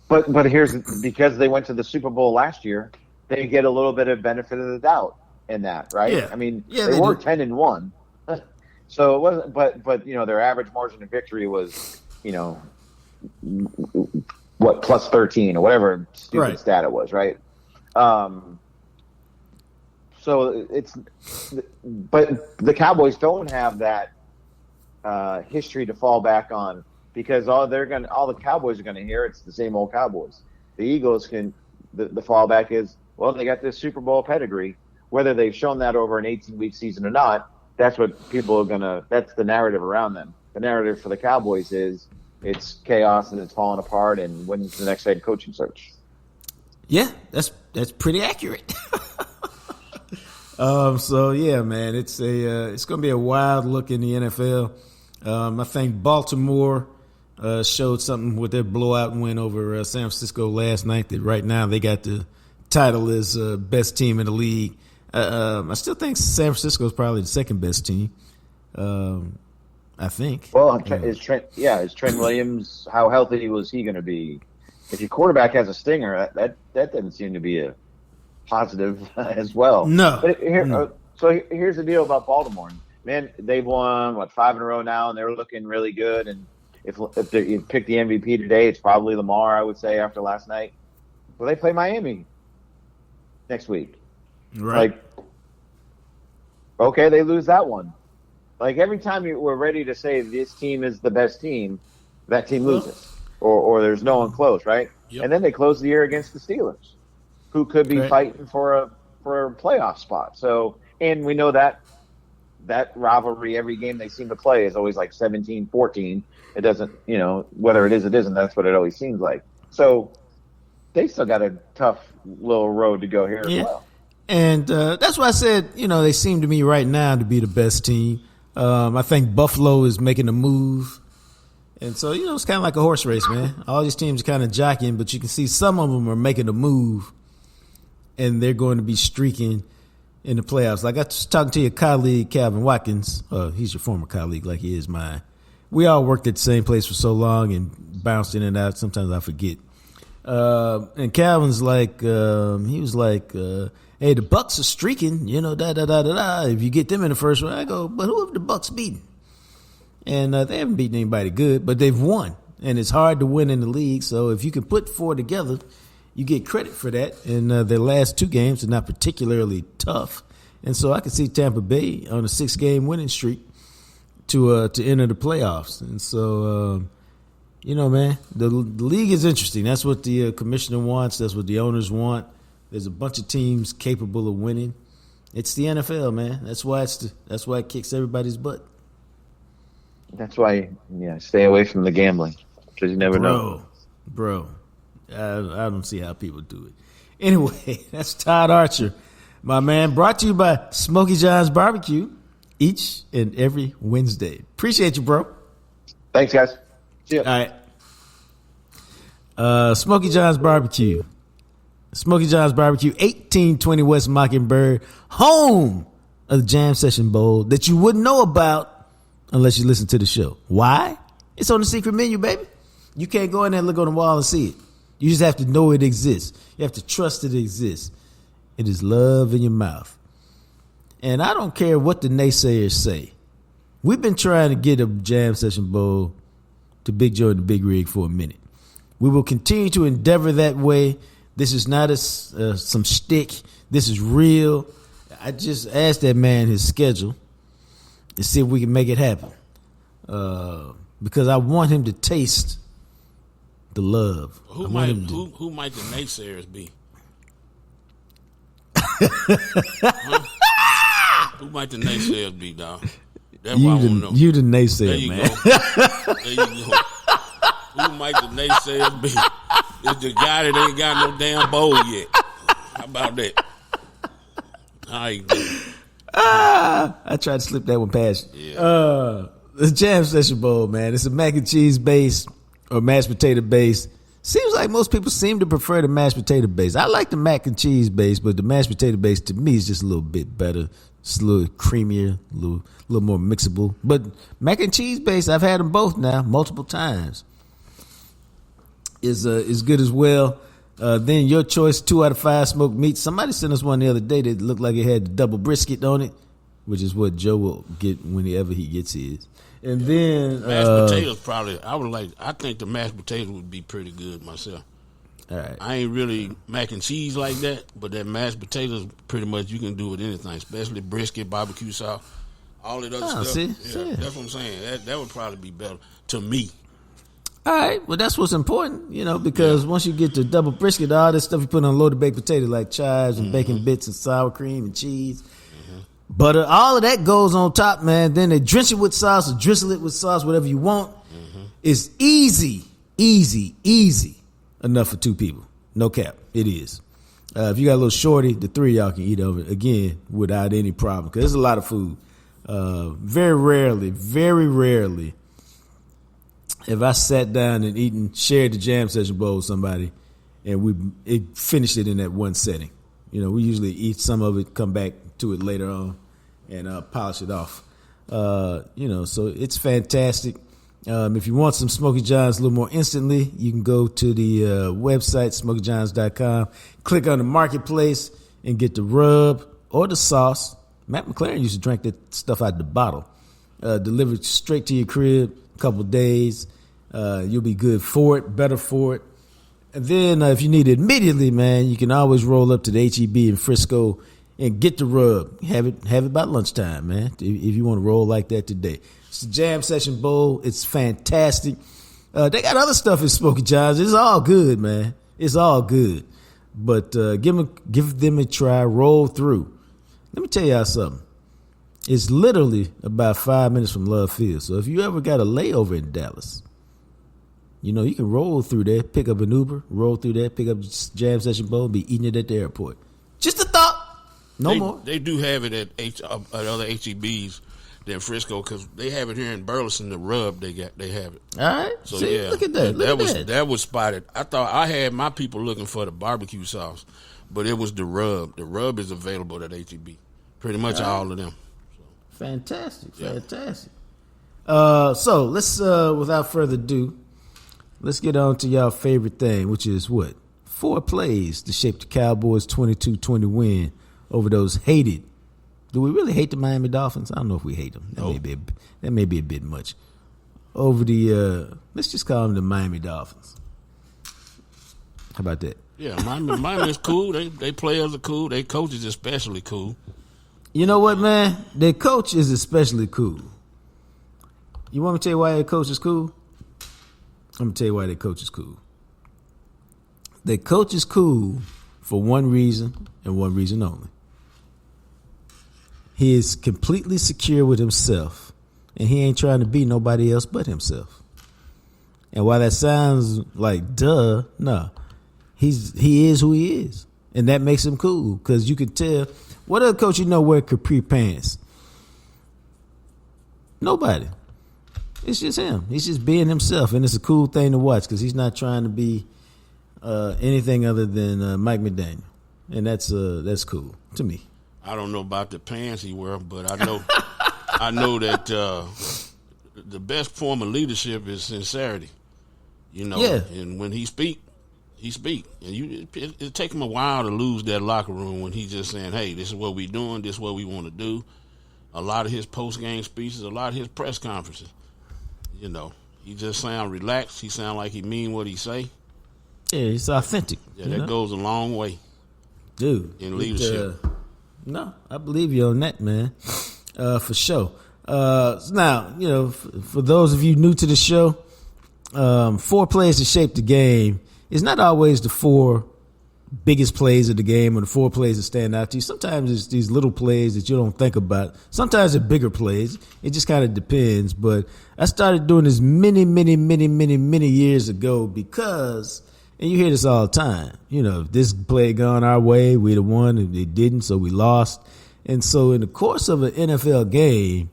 But here's because they went to the Super Bowl last year, they get a little bit of benefit of the doubt in that, right? Yeah. I mean, they were do. 10-1, so it wasn't. But their average margin of victory was what plus 13 or whatever stupid stat it was, right? So but the Cowboys don't have that history to fall back on, because all the Cowboys are gonna hear it's the same old Cowboys. The Eagles the fallback is, well, they got this Super Bowl pedigree. Whether they've shown that over an 18-week season or not, that's what people are that's the narrative around them. The narrative for the Cowboys is it's chaos and it's falling apart, and when's the next head coaching search? Yeah, that's pretty accurate. So yeah, man, it's going to be a wild look in the NFL. I think Baltimore showed something with their blowout win over San Francisco last night, that right now they got the title as best team in the league. I still think San Francisco is probably the second best team. I think. Well, is Trent Williams, how healthy was he going to be? If your quarterback has a stinger, that doesn't seem to be a positive as well. No. But so here's the deal about Baltimore. Man, they've won 5 in a row now, and they're looking really good. And if you pick the MVP today, it's probably Lamar, I would say, after last night. Well, they play Miami next week. Right. Like, okay, they lose that one. Like, every time we're ready to say this team is the best team, that team loses, or there's no one close, right? Yep. And then they close the year against the Steelers, who could be fighting for a playoff spot. So, and we know that rivalry, every game they seem to play is always like 17-14. It doesn't, whether it is, it isn't. That's what it always seems like. So they still got a tough little road to go here as well. And that's why I said, they seem to me right now to be the best team. I think Buffalo is making a move. And so, it's kind of like a horse race, man. All these teams are kind of jockeying, but you can see some of them are making a move, and they're going to be streaking in the playoffs. Like I was talking to your colleague, Calvin Watkins. He's your former colleague like he is mine. We all worked at the same place for so long and bounced in and out. Sometimes I forget. And Calvin's like, he was like, hey, the Bucks are streaking, da-da-da-da-da. If you get them in the first round, I go, but who have the Bucks beaten? And they haven't beaten anybody good, but they've won. And it's hard to win in the league. So if you can put four together, you get credit for that. And their last two games are not particularly tough. And so I can see Tampa Bay on a 6-game winning streak to enter the playoffs. And so, man, the league is interesting. That's what the commissioner wants. That's what the owners want. There's a bunch of teams capable of winning. It's the NFL, man. That's why it kicks everybody's butt. That's why, stay away from the gambling, because you never know. Bro, I don't see how people do it. Anyway, that's Todd Archer, my man, brought to you by Smokey John's Barbecue each and every Wednesday. Appreciate you, bro. Thanks, guys. See ya. All right. Smokey John's Barbecue. Smokey John's Barbecue, 1820 West Mockingbird, home of the Jam Session Bowl that you wouldn't know about unless you listen to the show. Why? It's on the secret menu, baby. You can't go in there and look on the wall and see it. You just have to know it exists. You have to trust it exists. It is love in your mouth. And I don't care what the naysayers say. We've been trying to get a Jam Session Bowl to Big Joe and the Big Rig for a minute. We will continue to endeavor that way. This is not some shtick. This is real. I just asked that man his schedule to see if we can make it happen. Because I want him to taste the love. Who might the naysayers be? Who might the naysayers be, dog? That's what I want to know. You the naysayer, man. There you go. Who might the naysayers be? It's the guy that ain't got no damn bowl yet. How about that? I tried to slip that one past you. Yeah. The Jam Session Bowl, man. It's a mac and cheese base or mashed potato base Seems like most people seem to prefer the mashed potato base. I like the mac and cheese base, but the mashed potato base to me is just a little bit better. It's a little creamier, a little more mixable. But mac and cheese base, I've had them both now multiple times. Is good as well. Then your choice, 2 out of 5 smoked meats. Somebody sent us one the other day that looked like it had double brisket on it, which is what Joe will get whenever he gets his. And then mashed potatoes probably. I think the mashed potatoes would be pretty good myself. All right. I ain't really mac and cheese like that, but that mashed potatoes pretty much you can do with anything, especially brisket, barbecue sauce, all that other stuff. See? That's what I'm saying. That would probably be better to me. All right, well, that's what's important, because once you get to double brisket, all this stuff you put on loaded baked potato like chives and bacon bits and sour cream and cheese, butter, all of that goes on top, man. Then they drench it with sauce or drizzle it with sauce, whatever you want. It's easy enough for 2 people. No cap, it is. If you got a little shorty, the 3 of y'all can eat over it, again, without any problem, because there's a lot of food. Very rarely if I sat down and shared the jam session bowl with somebody and it finished it in that one setting. We usually eat some of it, come back to it later on and polish it off. So it's fantastic. If you want some Smoky John's a little more instantly, you can go to the website, SmokyJohns.com, click on the marketplace and get the rub or the sauce. Matt McLaren used to drink that stuff out of the bottle. Delivered straight to your crib, a couple of days. You'll be good for it, better for it. And then if you need it immediately, man, you can always roll up to the HEB in Frisco and get the rub. Have it by lunchtime, man, if you want to roll like that today. It's a jam session bowl. It's fantastic. They got other stuff in Smoky John's. It's all good, man. It's all good. But give them a try. Roll through. Let me tell y'all something. It's literally about 5 minutes from Love Field. So if you ever got a layover in Dallas, you can roll through there, pick up an Uber, roll through there, pick up jam session bowl, and be eating it at the airport. Just a thought. No more. They do have it at other HEBs than Frisco because they have it here in Burleson. The rub they have it. All right. So see, look at that. That was spotted. I thought I had my people looking for the barbecue sauce, but it was the rub. The rub is available at HEB. Pretty much all of them. So. Fantastic. So let's without further ado, let's get on to y'all favorite thing, which is what? 4 plays to shape the Cowboys' 22-20 win over those hated. Do we really hate the Miami Dolphins? I don't know if we hate them. That may be a bit much. Over the let's just call them the Miami Dolphins. How about that? Yeah, Miami is cool. They players are cool. Their coach is especially cool. You know what, man? Their coach is especially cool. You want me to tell you why their coach is cool? I'm going to tell you why their coach is cool. Their coach is cool for one reason and one reason only. He is completely secure with himself, and he ain't trying to be nobody else but himself. And while that sounds like duh, no. He is who he is. And that makes him cool, because you can tell. What other coach wear capri pants? Nobody. It's just him. He's just being himself, and it's a cool thing to watch because he's not trying to be anything other than Mike McDaniel, and that's cool to me. I don't know about the pants he wear, but I know that the best form of leadership is sincerity. Yeah. And when he speak. And it take him a while to lose that locker room when he's just saying, hey, this is what we doing, this is what we want to do. A lot of his post-game speeches, a lot of his press conferences, he just sound relaxed. He sound like he mean what he say. Yeah, it's authentic. Yeah, that goes a long way. Dude. In leadership. No, I believe you on that, man. For sure. Now, for those of you new to the show, 4 plays to shape the game. It's not always the 4 biggest plays of the game or the 4 plays that stand out to you. Sometimes it's these little plays that you don't think about. Sometimes they're bigger plays. It just kind of depends. But I started doing this many years ago because, and you hear this all the time, if this play gone our way, we the one, and it didn't, so we lost. And so in the course of an NFL game,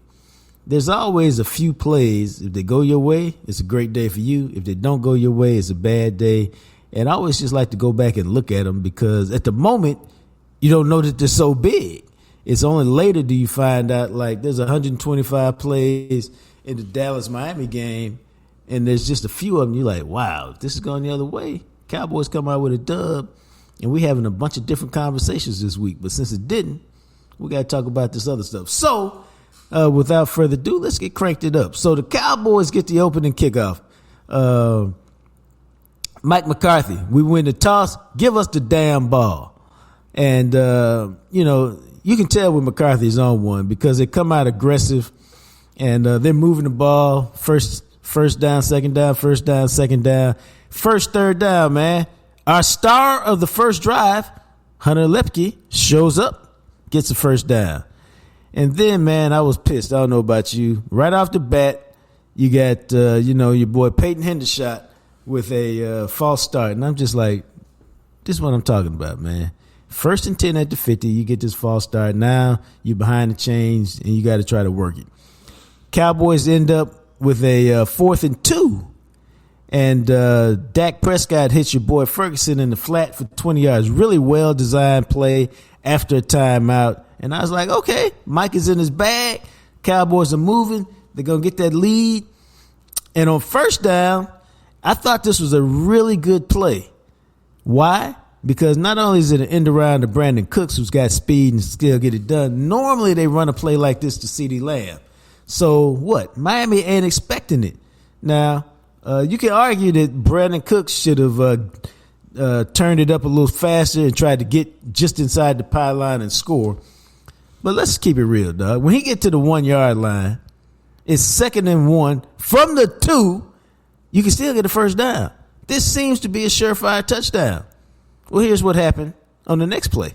there's always a few plays. If they go your way, it's a great day for you. If they don't go your way, it's a bad day. And I always just like to go back and look at them because at the moment, you don't know that they're so big. It's only later do you find out, like, there's 125 plays in the Dallas-Miami game, and there's just a few of them. You're like, wow, if this is going the other way, Cowboys come out with a dub, and we're having a bunch of different conversations this week. But since it didn't, we got to talk about this other stuff. So, without further ado, let's get cranked it up. So the Cowboys get the opening kickoff. Mike McCarthy, we win the toss, give us the damn ball. And, you can tell when McCarthy's on one because they come out aggressive and they're moving the ball. First down, second down, first down, second down. First, third down, man. Our star of the first drive, Hunter Lepke, shows up, gets the first down. And then, man, I was pissed. I don't know about you. Right off the bat, you got, your boy Peyton Hendershot with a false start. And I'm just like, this is what I'm talking about, man. 1st and 10 at the 50, you get this false start. Now you're behind the chains, and you got to try to work it. Cowboys end up with a 4th and 2. And Dak Prescott hits your boy Ferguson in the flat for 20 yards. Really well-designed play after a timeout. And I was like, okay, Mike is in his bag. Cowboys are moving. They're going to get that lead. And on first down, I thought this was a really good play. Why? Because not only is it an end around to Brandon Cooks, who's got speed and still get it done, normally they run a play like this to CeeDee Lamb. So what? Miami ain't expecting it. Now, you can argue that Brandon Cooks should have turned it up a little faster and tried to get just inside the pylon and score. But let's keep it real, dog. When he get to the 1 yard line, it's 2nd and 1. From the 2, you can still get a first down. This seems to be a surefire touchdown. Well, here's what happened on the next play.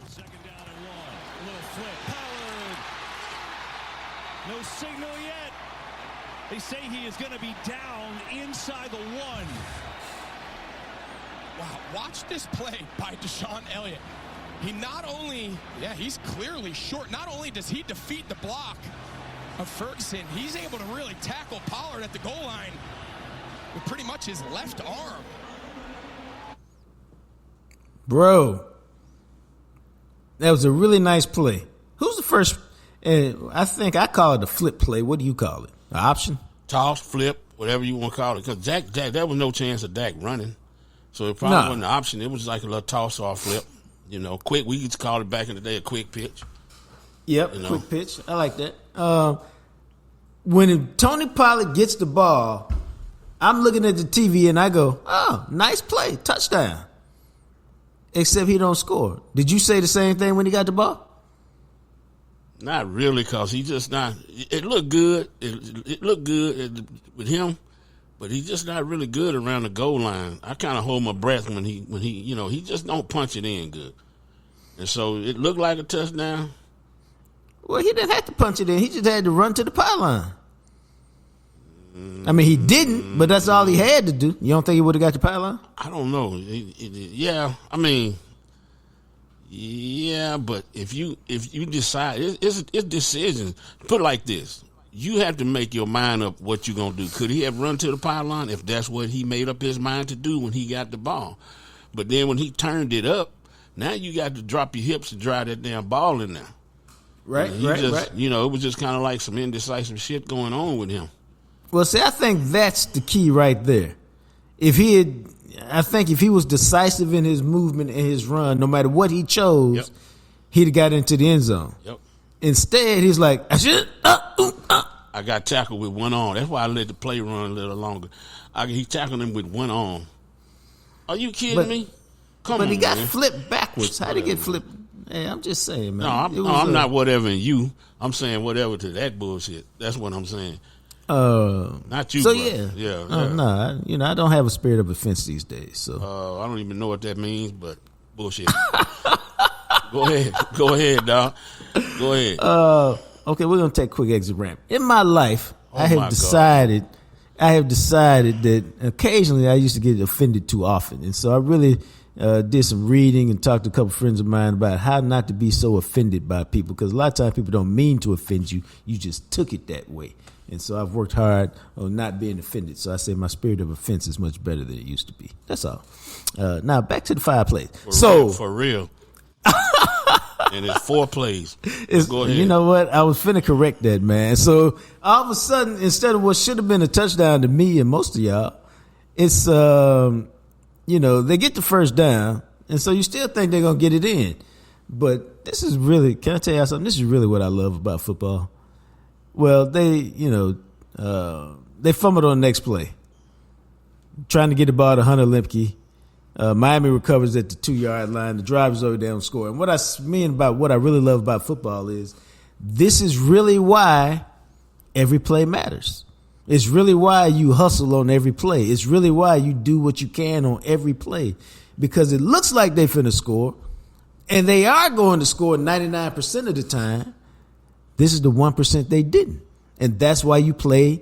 2nd down and 1. A little flip. Pollard. No signal yet. They say he is going to be down inside the 1. Wow, watch this play by Deshaun Elliott. He not only, he's clearly short. Not only does he defeat the block of Ferguson, he's able to really tackle Pollard at the goal line with pretty much his left arm. Bro, that was a really nice play. Who's the first? I think I call it a flip play. What do you call it? An option? Toss, flip, whatever you want to call it. Because Dak, there was no chance of Dak running. So it probably wasn't an option. It was like a little toss or flip. Quick. We used to call it back in the day a quick pitch. Yep, quick pitch. I like that. When Tony Pollard gets the ball, I'm looking at the TV and I go, oh, nice play, touchdown. Except he don't score. Did you say the same thing when he got the ball? Not really, because he just not. It looked good. It looked good with him, but he's just not really good around the goal line. I kind of hold my breath when he just don't punch it in good. And so it looked like a touchdown. Well, he didn't have to punch it in. He just had to run to the pylon. I mean, he didn't, but that's all he had to do. You don't think he would have got the pylon? I don't know. But if you decide, it's decisions. Put it like this. You have to make your mind up what you're going to do. Could he have run to the pylon if that's what he made up his mind to do when he got the ball? But then when he turned it up, now you got to drop your hips and drive that damn ball in there. Right. It was just kind of like some indecisive shit going on with him. Well, see, I think that's the key right there. If he was decisive in his movement and his run, no matter what he chose, he'd have got into the end zone. Yep. Instead, he's like, I got tackled with one arm. That's why I let the play run a little longer. He tackled him with one arm. Are you kidding me? Come on, but he got man. Flipped backwards. How did he get flipped? Hey, I'm just saying, man. I'm not whatever in you. I'm saying whatever to that bullshit. That's what I'm saying. Not you. So bro. Yeah. No, I don't have a spirit of offense these days. So I don't even know what that means, but bullshit. Go ahead, dog. Go ahead. Okay, we're gonna take a quick exit ramp. In my life, I have decided that occasionally I used to get offended too often, and so I really did some reading and talked to a couple friends of mine about how not to be so offended by people, because a lot of times people don't mean to offend you. You just took it that way. And so I've worked hard on not being offended. So I say my spirit of offense is much better than it used to be. That's all. Now back to the fireplace. For real. And it's 4 plays. Go ahead. You know what? I was finna correct that, man. So all of a sudden, instead of what should have been a touchdown to me and most of y'all, it's they get the first down, and so you still think they're gonna get it in. But this is really, can I tell you something? This is really what I love about football. Well, they fumbled on the next play, trying to get the ball to Hunter Lemke. Miami recovers at the 2-yard line. The driver's already down score. And what I mean about what I really love about football is this is really why every play matters. It's really why you hustle on every play. It's really why you do what you can on every play, because it looks like they finna score, and they are going to score 99% of the time. This is the 1% they didn't. And that's why you play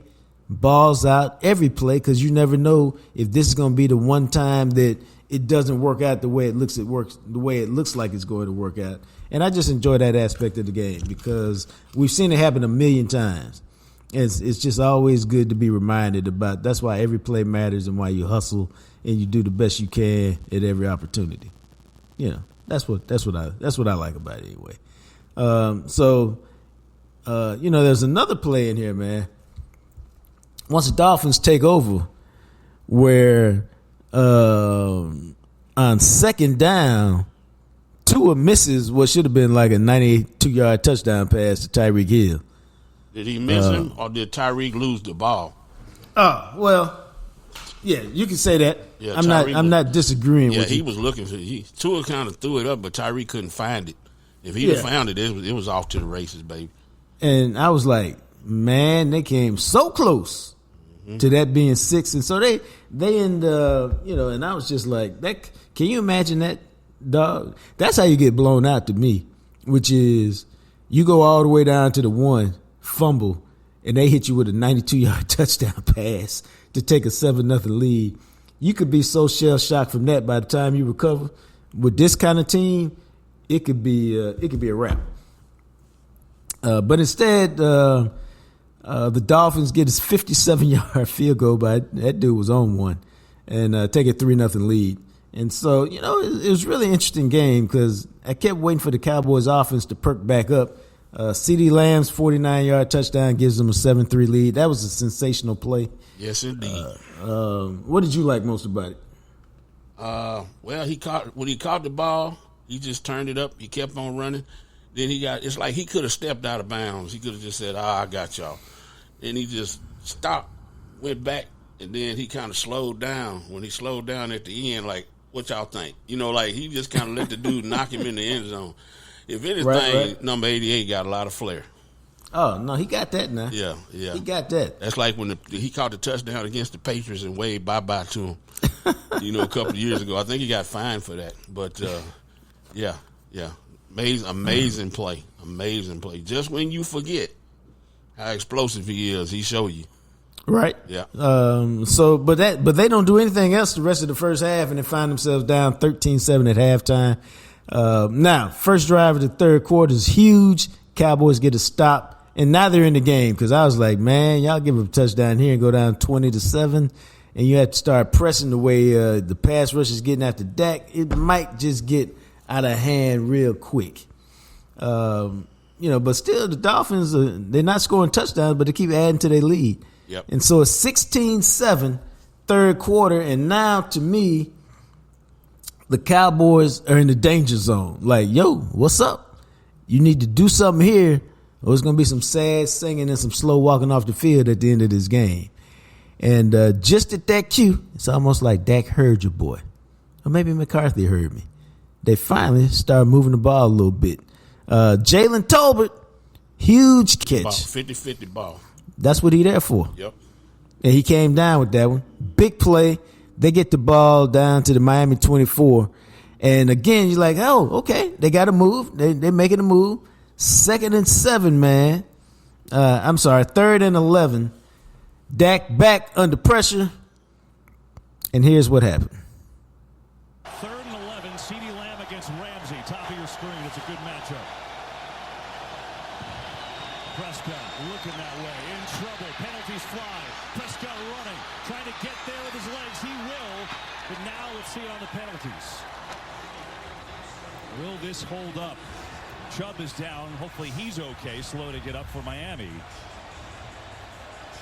balls out every play, because you never know if this is going to be the one time that it doesn't work out the way it looks like it's going to work out. And I just enjoy that aspect of the game, because we've seen it happen a million times. It's just always good to be reminded about. That's why every play matters, and why you hustle and you do the best you can at every opportunity. That's what I like about it anyway. There's another play in here, man. Once the Dolphins take over, where on second down, Tua misses what should have been like a 92-yard touchdown pass to Tyreek Hill. Did he miss him, or did Tyreek lose the ball? Oh, well, yeah, you can say that. Yeah, I'm not disagreeing with you. Yeah, he was looking for it. Tua kind of threw it up, but Tyreek couldn't find it. If he'd have found it, it was off to the races, baby. And I was like, man, they came so close to that being 6. And so they end, and I was just like, that. Can you imagine that, dog? That's how you get blown out to me, which is you go all the way down to the 1, fumble, and they hit you with a 92-yard touchdown pass to take a 7-0 lead. You could be so shell-shocked from that by the time you recover. With this kind of team, it could be a wrap. But instead, the Dolphins get his 57-yard field goal, but that dude was on one, and take a 3-0 lead. And so, it was really interesting game, because I kept waiting for the Cowboys offense to perk back up. CeeDee Lamb's 49-yard touchdown gives them a 7-3 lead. That was a sensational play. Yes, indeed. What did you like most about it? Well, when he caught the ball, he just turned it up. He kept on running. Then it's like he could have stepped out of bounds. He could have just said, I got y'all. And he just stopped, went back, and then he kind of slowed down. When he slowed down at the end, like, what y'all think? He just kind of let the dude knock him in the end zone. If anything, right. Number 88 got a lot of flair. Oh, no, he got that now. Yeah. He got that. That's like when he caught the touchdown against the Patriots and waved bye-bye to him, a couple of years ago. I think he got fined for that. But, yeah. Amazing play. Amazing play. Just when you forget how explosive he is, he show you. Right. Yeah. But they don't do anything else the rest of the first half, and they find themselves down 13-7 at halftime. Now, first drive of the third quarter is huge. Cowboys get a stop, and now they're in the game, because I was like, man, y'all give them a touchdown here and go down 20-7, and you have to start pressing the way the pass rush is getting after Dak. It might just get out of hand real quick. But still the Dolphins, they're not scoring touchdowns, but they keep adding to their lead. Yep. And so it's 16-7 third quarter, and now to me, the Cowboys are in the danger zone. Like, yo, what's up? You need to do something here, or it's going to be some sad singing and some slow walking off the field at the end of this game. And just at that cue, it's almost like Dak heard your boy. Or maybe McCarthy heard me. They finally started moving the ball a little bit. Jalen Tolbert, huge catch. 50-50 ball. That's what he there for. Yep. And he came down with that one. Big play. They get the ball down to the Miami 24. And again, you're like, oh, okay, they got to move. They're making a move. 2nd and 7, man. 3rd and 11. Dak back under pressure. And here's what happened. 3rd and Prescott looking that way, in trouble, penalties fly. Prescott running, trying to get there with his legs. He will, but now let's see it on the penalties. Will this hold up? Chubb is down. Hopefully he's okay. Slow to get up for Miami.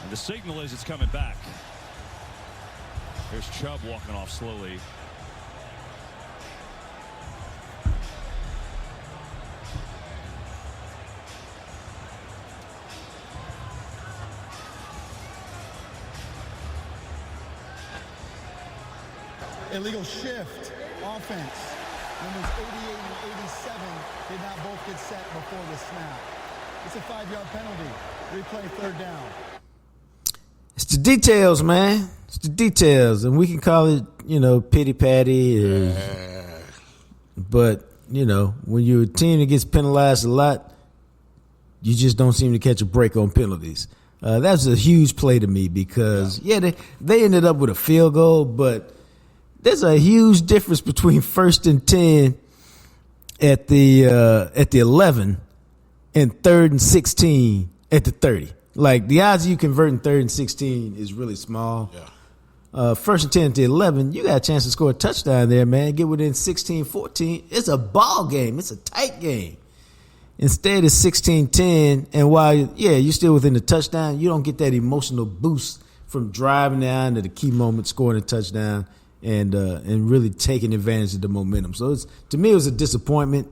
And the signal is it's coming back. There's Chubb walking off slowly. Illegal shift offense. Numbers 88 and 87 did not both get set before the snap. It's a 5-yard penalty. Replay third down. It's the details, man. It's the details. And we can call it, pity patty. But, when you're a team that gets penalized a lot, you just don't seem to catch a break on penalties. That's a huge play to me because, they ended up with a field goal, but there's a huge difference between 1st and 10 at the 11 and 3rd and 16 at the 30. Like, the odds of you converting 3rd and 16 is really small. Yeah. 1st and 10 at the 11, you got a chance to score a touchdown there, man. Get within 16, 14. It's a ball game. It's a tight game. Instead, it's 16-10, and while, you're still within the touchdown, you don't get that emotional boost from driving down to the key moment, scoring a touchdown, and really taking advantage of the momentum. So to me, it was a disappointment.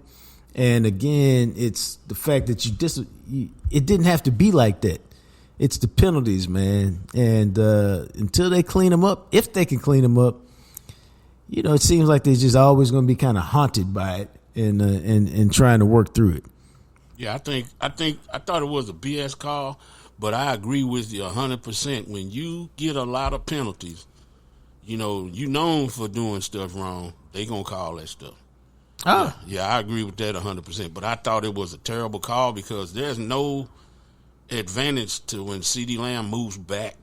And again, it's the fact that it didn't have to be like that. It's the penalties, man. And until they clean them up, if they can clean them up, it seems like they're just always going to be kind of haunted by it and trying to work through it. Yeah, I thought it was a BS call, but I agree with you 100%. When you get a lot of penalties, you known for doing stuff wrong, they going to call that stuff. Oh. Yeah, I agree with that 100%. But I thought it was a terrible call because there's no advantage to when CeeDee Lamb moves back.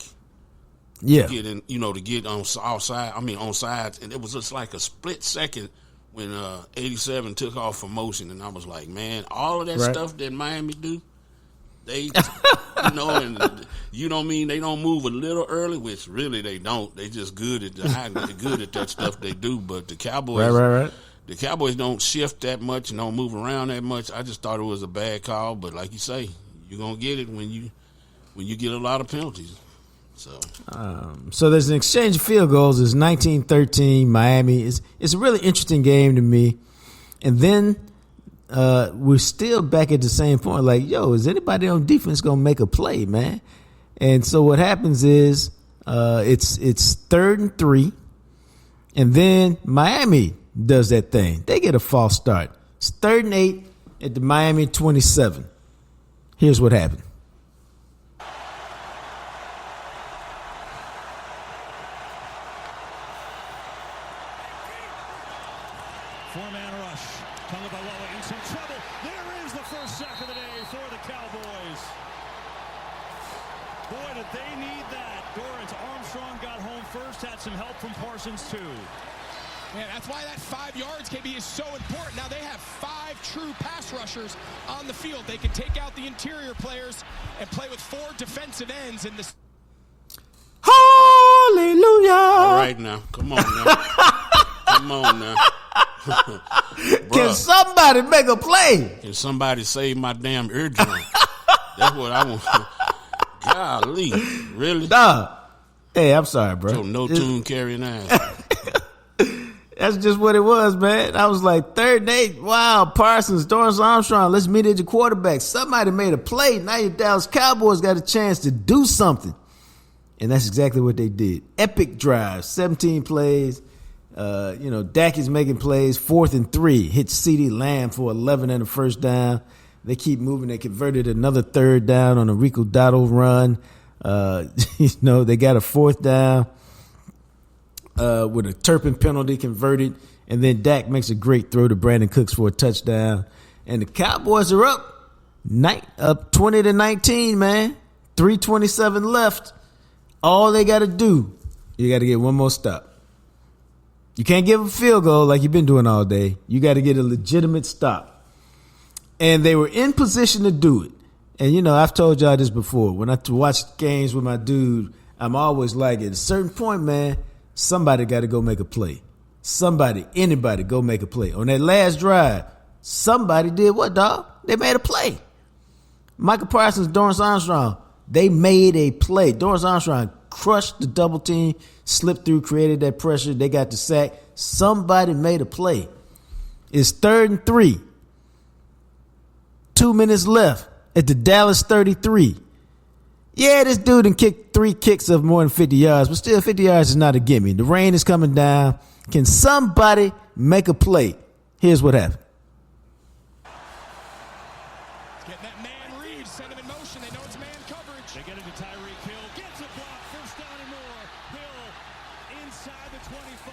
Yeah. To get on sides. And it was just like a split second when 87 took off for motion. And I was like, man, all of that stuff that Miami do, they, and you don't mean they don't move a little early, which really they don't. They just good at that stuff they do. But the Cowboys, right. The Cowboys don't shift that much and don't move around that much. I just thought it was a bad call. But like you say, you're gonna get it when you get a lot of penalties. So there's an exchange of field goals. It's 19-13 Miami. It's a really interesting game to me. And then we're still back at the same point. Like, is anybody on defense gonna make a play, man? And so what happens is it's 3rd and 3, and then Miami does that thing. They get a false start. It's 3rd and 8 at the Miami 27. Here's what happened. Four-man rush. Tagovailoa in some trouble. There is the first sack of the day for the Cowboys. Boy, did they need that. Dorrance Armstrong got home first, had some help from Parsons, too. Yeah, that's why that 5 yards, KB, is so important. Now they have 5 true pass rushers on the field. They can take out the interior players and play with 4 defensive ends in this. Hallelujah. all right now, come on now. Can somebody make a play? Can somebody save my damn eardrum? That's what I want. Golly, really? Nah. Hey, I'm sorry, bro. So no tune carrying ass. That's just what it was, man. I was like, 3rd and 8. Wow, Parsons, Dorrance Armstrong, let's meet at your quarterback. Somebody made a play. Now your Dallas Cowboys got a chance to do something. And that's exactly what they did. Epic drive, 17 plays. Dak is making plays. 4th and 3. Hit CeeDee Lamb for 11 and a first down. They keep moving. They converted another 3rd down on a Rico Dotto run. They got a 4th down. With a Turpin penalty converted, and then Dak makes a great throw to Brandon Cooks for a touchdown, and the Cowboys are up 20-19, man. 3:27 left. All they got to do, you got to get one more stop. You can't give a field goal like you've been doing all day. You got to get a legitimate stop, and they were in position to do it. And, I've told y'all this before. When I watch games with my dude, I'm always like, at a certain point, man, somebody got to go make a play. Anybody go make a play. On that last drive, somebody did what, dog? They made a play. Michael Parsons, Dorrance Armstrong, they made a play. Dorrance Armstrong crushed the double team, slipped through, created that pressure. They got the sack. Somebody made a play. It's 3rd and 3. 2 minutes left at the Dallas 33. Yeah, this dude done kicked 3 kicks of more than 50 yards, but still 50 yards is not a gimme. The rain is coming down. Can somebody make a play? Here's what happened. Getting that man read, send him in motion. They know it's man coverage. They get into Tyreek Hill. Gets a block. First down and more. Hill inside the 25.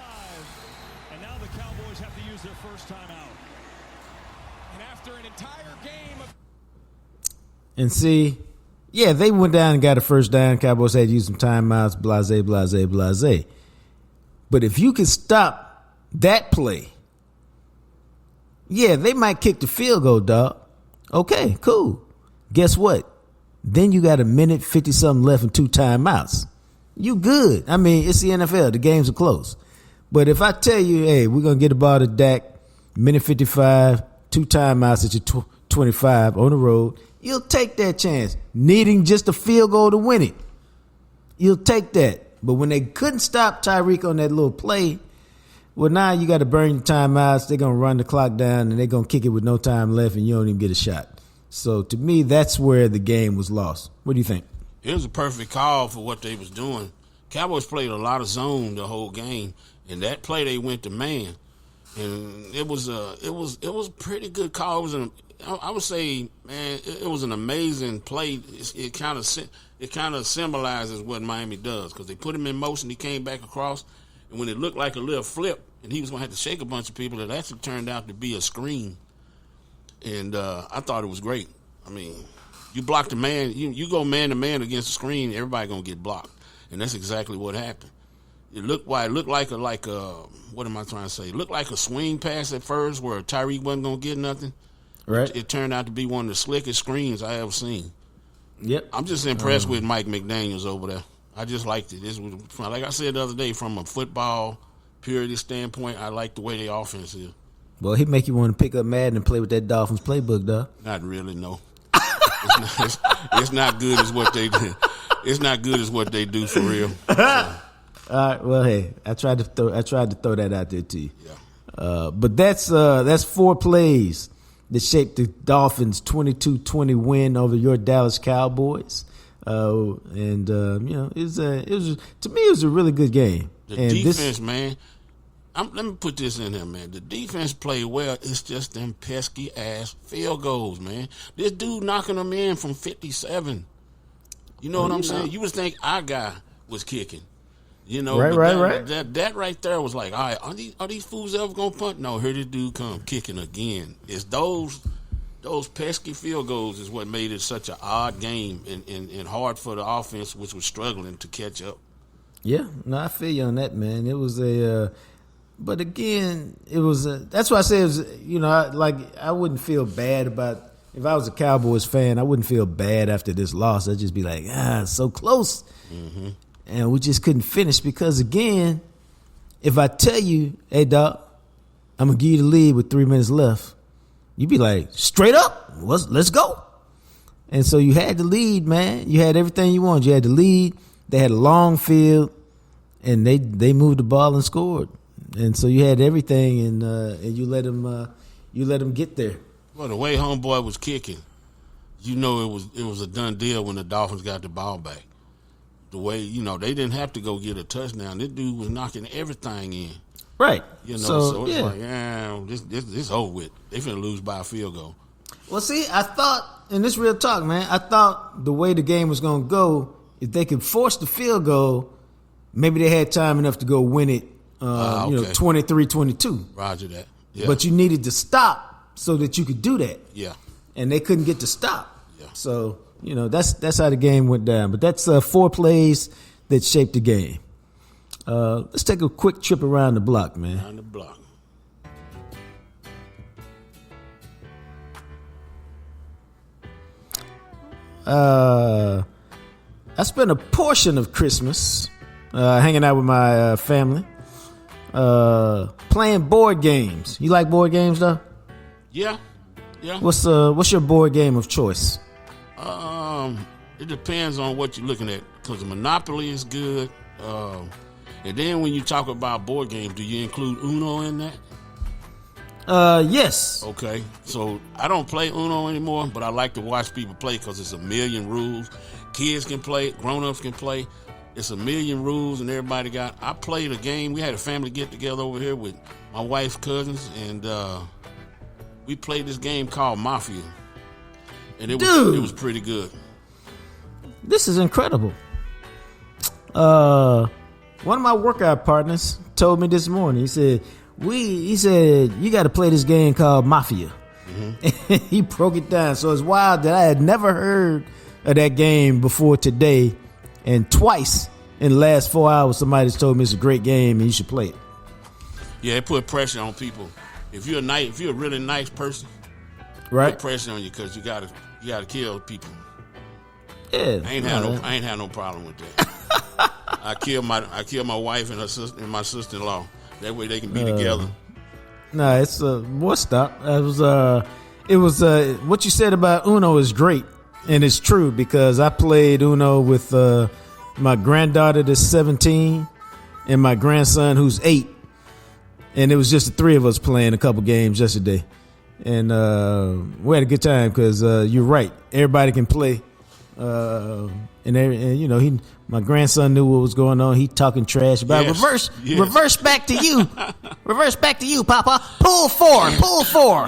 And now the Cowboys have to use their first timeout. And after an entire game of... And see, yeah, they went down and got a first down. Cowboys had to use some timeouts, blase. But if you can stop that play, yeah, they might kick the field goal, dog. Okay, cool. Guess what? Then you got a minute, 50-something left and 2 timeouts. You good. I mean, it's the NFL. The games are close. But if I tell you, hey, we're going to get the ball to Dak, minute 55, 2 timeouts at your 25 on the road, you'll take that chance, needing just a field goal to win it. You'll take that. But when they couldn't stop Tyreek on that little play, well, now you got to burn your timeouts. They're going to run the clock down, and they're going to kick it with no time left, and you don't even get a shot. So, to me, that's where the game was lost. What do you think? It was a perfect call for what they was doing. Cowboys played a lot of zone the whole game, and that play they went to man, and it was a pretty good call. It was I would say, man, it was an amazing play. It kind of symbolizes what Miami does, because they put him in motion. He came back across, and when it looked like a little flip, and he was going to have to shake a bunch of people, it actually turned out to be a screen. And I thought it was great. I mean, you block the man, you go man to man against the screen, everybody gonna get blocked, and that's exactly what happened. It looked like a what am I trying to say? It looked like a swing pass at first where Tyreek wasn't gonna get nothing. Right. It turned out to be one of the slickest screens I ever seen. Yep. I'm just impressed with Mike McDaniels over there. I just liked it. This was, like I said the other day, from a football purity standpoint, I like the way the offense is. Well, he make you want to pick up Madden and play with that Dolphins playbook, dog. Not really, no. It's not good as what they do. It's not good as what they do for real. So. All right. Well, hey, I tried to throw that out there to you. Yeah. But that's 4 plays that shaped the Dolphins' 22-20 win over your Dallas Cowboys. It was to me, it was a really good game. The defense, man. Let me put this in there, man. The defense played well. It's just them pesky ass field goals, man. This dude knocking them in from 57. You know what I'm saying? You would think our guy was kicking. You know, right. That right there was like, all right, are these fools ever gonna punt? No, here this dude come kicking again. It's those pesky field goals is what made it such an odd game and hard for the offense, which was struggling to catch up. Yeah, no, I feel you on that, man. It was but again, it was that's why I say it was, I wouldn't feel bad about, if I was a Cowboys fan, I wouldn't feel bad after this loss. I'd just be like, it's so close. Mm-hmm. And we just couldn't finish because, again, if I tell you, hey, Doc, I'm going to give you the lead with 3 minutes left, you'd be like, straight up, let's go. And so you had the lead, man. You had everything you wanted. You had the lead. They had a long field, and they moved the ball and scored. And so you had everything, and you let them get there. Well, the way homeboy was kicking, you know it was a done deal when the Dolphins got the ball back. The way, they didn't have to go get a touchdown. This dude was knocking everything in. Right. So it's like, this over with. They finna lose by a field goal. Well, see, I thought, and this real talk, man, I thought the way the game was going to go, if they could force the field goal, maybe they had time enough to go win it, 23-22. Roger that. Yeah. But you needed to stop so that you could do that. Yeah. And they couldn't get to stop. Yeah. So, that's how the game went down. But that's 4 plays that shaped the game. Let's take a quick trip around the block, man. Around the block. I spent a portion of Christmas hanging out with my family, playing board games. You like board games, though? Yeah. What's your board game of choice? It depends on what you're looking at, because Monopoly is good. And then when you talk about board games, do you include Uno in that? Yes. Okay, so I don't play Uno anymore, but I like to watch people play because it's a million rules. Kids can play, grown-ups can play. It's a million rules, and everybody got. I played a game. We had a family get together over here with my wife's cousins, and we played this game called Mafia, and it was pretty good. This is incredible. One of my workout partners told me this morning. He said you got to play this game called Mafia. Mm-hmm. He broke it down. So it's wild that I had never heard of that game before today, and twice in the last 4 hours somebody's told me it's a great game and you should play it. Yeah, it put pressure on people. If you're a really nice person, right? Put pressure on you because you gotta kill people. Yeah, I ain't had no problem with that. I killed my wife and her sister and my sister-in-law. That way they can be together. No, it's more stop. It was what you said about Uno is great, and it's true because I played Uno with my granddaughter that's 17 and my grandson who's 8, and it was just the three of us playing a couple games yesterday, and we had a good time because you're right, everybody can play. My grandson knew what was going on. He talking trash about reverse back to you, reverse back to you, Papa. Pull four.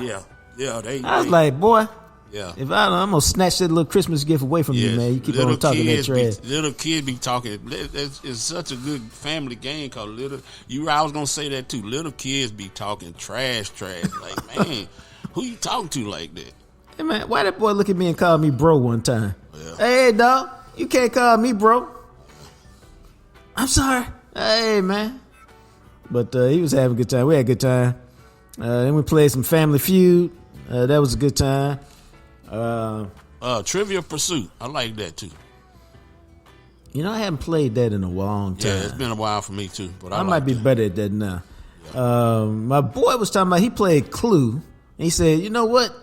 Yeah. I was like, boy, yeah. If I'm gonna snatch that little Christmas gift away from you, man. You keep on talking that trash. Little kids be talking. It's such a good family game called Little. I was gonna say that too. Little kids be talking trash. Like, man, who you talking to like that? Hey, man, why that boy look at me and call me bro one time? Yeah. Hey, dog, you can't call me bro. I'm sorry. Hey, man. But he was having a good time. We had a good time. Then we played some Family Feud. That was a good time. Trivial Pursuit. I like that too. I haven't played that in a long time. Yeah, it's been a while for me too. But I might be better at that now. Yeah. My boy was talking about he played Clue. And he said, you know what?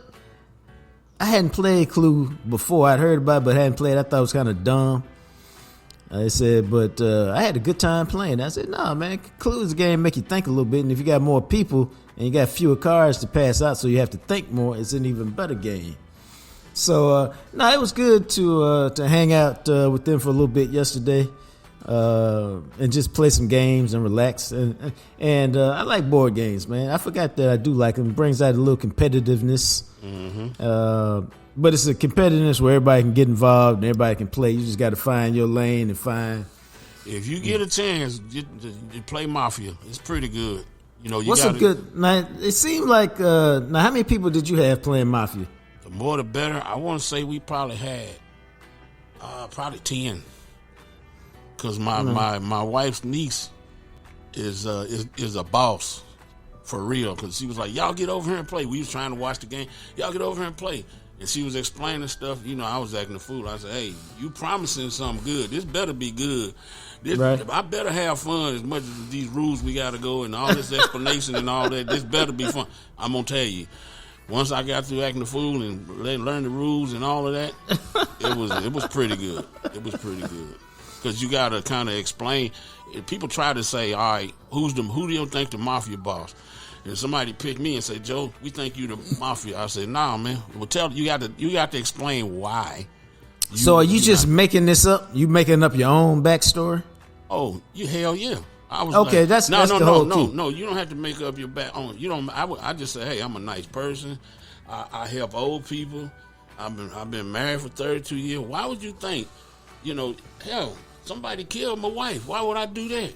I hadn't played Clue before. I'd heard about it, but hadn't played. I thought it was kind of dumb. I said, but I had a good time playing. I said, nah, man, Clue is a game make you think a little bit. And if you got more people and you got fewer cards to pass out, so you have to think more, it's an even better game. So, it was good to hang out with them for a little bit yesterday and just play some games and relax. And I like board games, man. I forgot that I do like them. It brings out a little competitiveness. Mm-hmm. But it's a competitiveness where everybody can get involved and everybody can play. You just got to find your lane and find. If you get a chance, you play Mafia. It's pretty good. What's a good? Now it seemed like now how many people did you have playing Mafia? The more the better. I want to say we probably had probably 10. Because my wife's niece is a boss for real. Because she was like, y'all get over here and play. We was trying to watch the game. Y'all get over here and play. And she was explaining stuff. I was acting a fool. I said, hey, you promising something good. This better be good. Right. I better have fun as much as these rules we got to go and all this explanation and all that. This better be fun. I'm going to tell you. Once I got through acting a fool and learn the rules and all of that, it was pretty good. It was pretty good. Because you got to kind of explain. People try to say, all right, who do you think the mafia boss? And somebody picked me and say, Joe, we think you the mafia. I said, nah, man. Well, you got to explain why. So are you just making this up? You making up your own backstory? Oh, hell yeah. I was okay. Like, that's the whole key. No. You don't have to make up your back. You don't. I just say, hey, I'm a nice person. I help old people. I've been married for 32 years. Why would you think? Hell, somebody killed my wife. Why would I do that?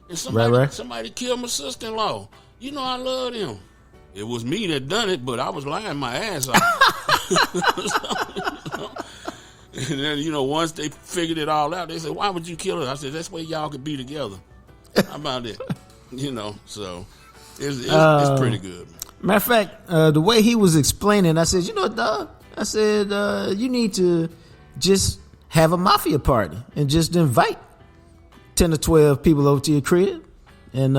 And somebody killed my sister-in-law. I love them. It was me that done it, but I was lying my ass off. And then, once they figured it all out, they said, why would you kill her? I said, that's why y'all could be together. How about it? So it's pretty good. Matter of fact, the way he was explaining, I said, dog, I said, you need to just have a mafia party and just invite 10 or 12 people over to your crib and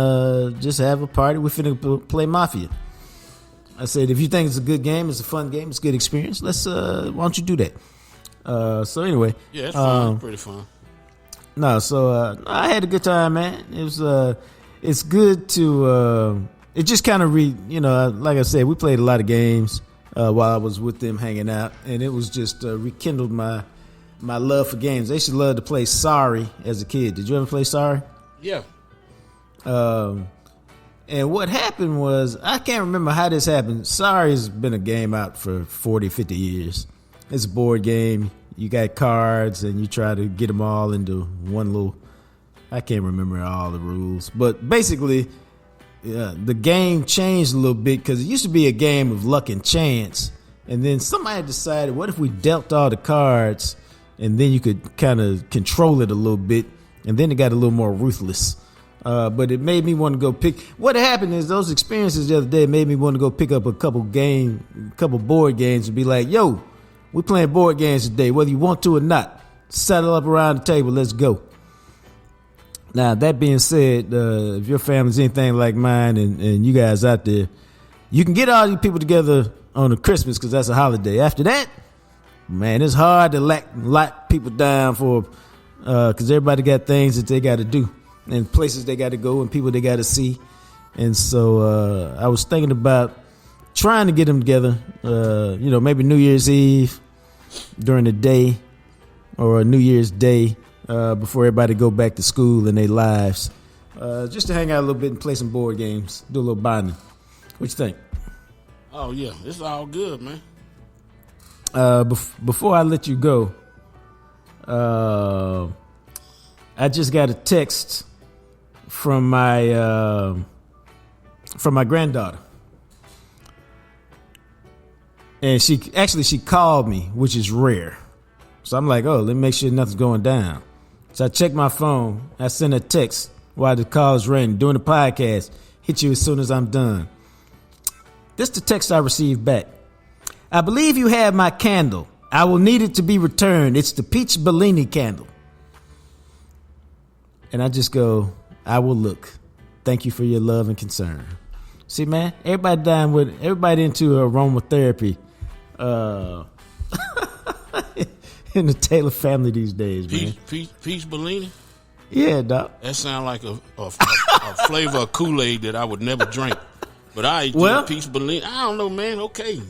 just have a party. We're finna play Mafia. I said, if you think it's a good game, it's a fun game, it's a good experience, let's why don't you do that? So anyway. Yeah, it's fun. Pretty fun. No, so I had a good time, man. It was it's good to it just kind of like I said, we played a lot of games while I was with them hanging out, and it was just rekindled my love for games. I used to love to play Sorry as a kid. Did you ever play Sorry? Yeah. And what happened was, I can't remember how this happened. Sorry has been a game out for 40, 50 years. It's a board game. You got cards, and you try to get them all into one little... I can't remember all the rules. But basically, the game changed a little bit because it used to be a game of luck and chance. And then somebody decided, what if we dealt all the cards, and then you could kind of control it a little bit, and then it got a little more ruthless. But it made me want to go pick. What happened is those experiences the other day made me want to go pick up a couple board games and be like, yo, we're playing board games today, whether you want to or not. Settle up around the table, let's go. Now, that being said, if your family's anything like mine and you guys out there, you can get all you people together on a Christmas because that's a holiday. After that, man, it's hard to lock people down for because everybody got things that they got to do and places they got to go and people they got to see. And so I was thinking about trying to get them together, maybe New Year's Eve during the day or a New Year's Day before everybody go back to school and their lives, just to hang out a little bit and play some board games, do a little bonding. What you think? Oh, yeah. It's all good, man. Before I let you go, I just got a text from my granddaughter, and she called me, which is rare. So I'm like, oh, let me make sure nothing's going down. So I checked my phone. I sent a text while the call is ringing during the podcast. Hit you as soon as I'm done. This is the text I received back. I believe you have my candle. I will need it to be returned. It's the peach Bellini candle. And I just go, I will look. Thank you for your love and concern. See, man, everybody into aromatherapy in the Taylor family these days, man. Peach Bellini? Yeah, doc. That sounds like a flavor of Kool-Aid that I would never drink. But I Peach Bellini. I don't know, man. Okay.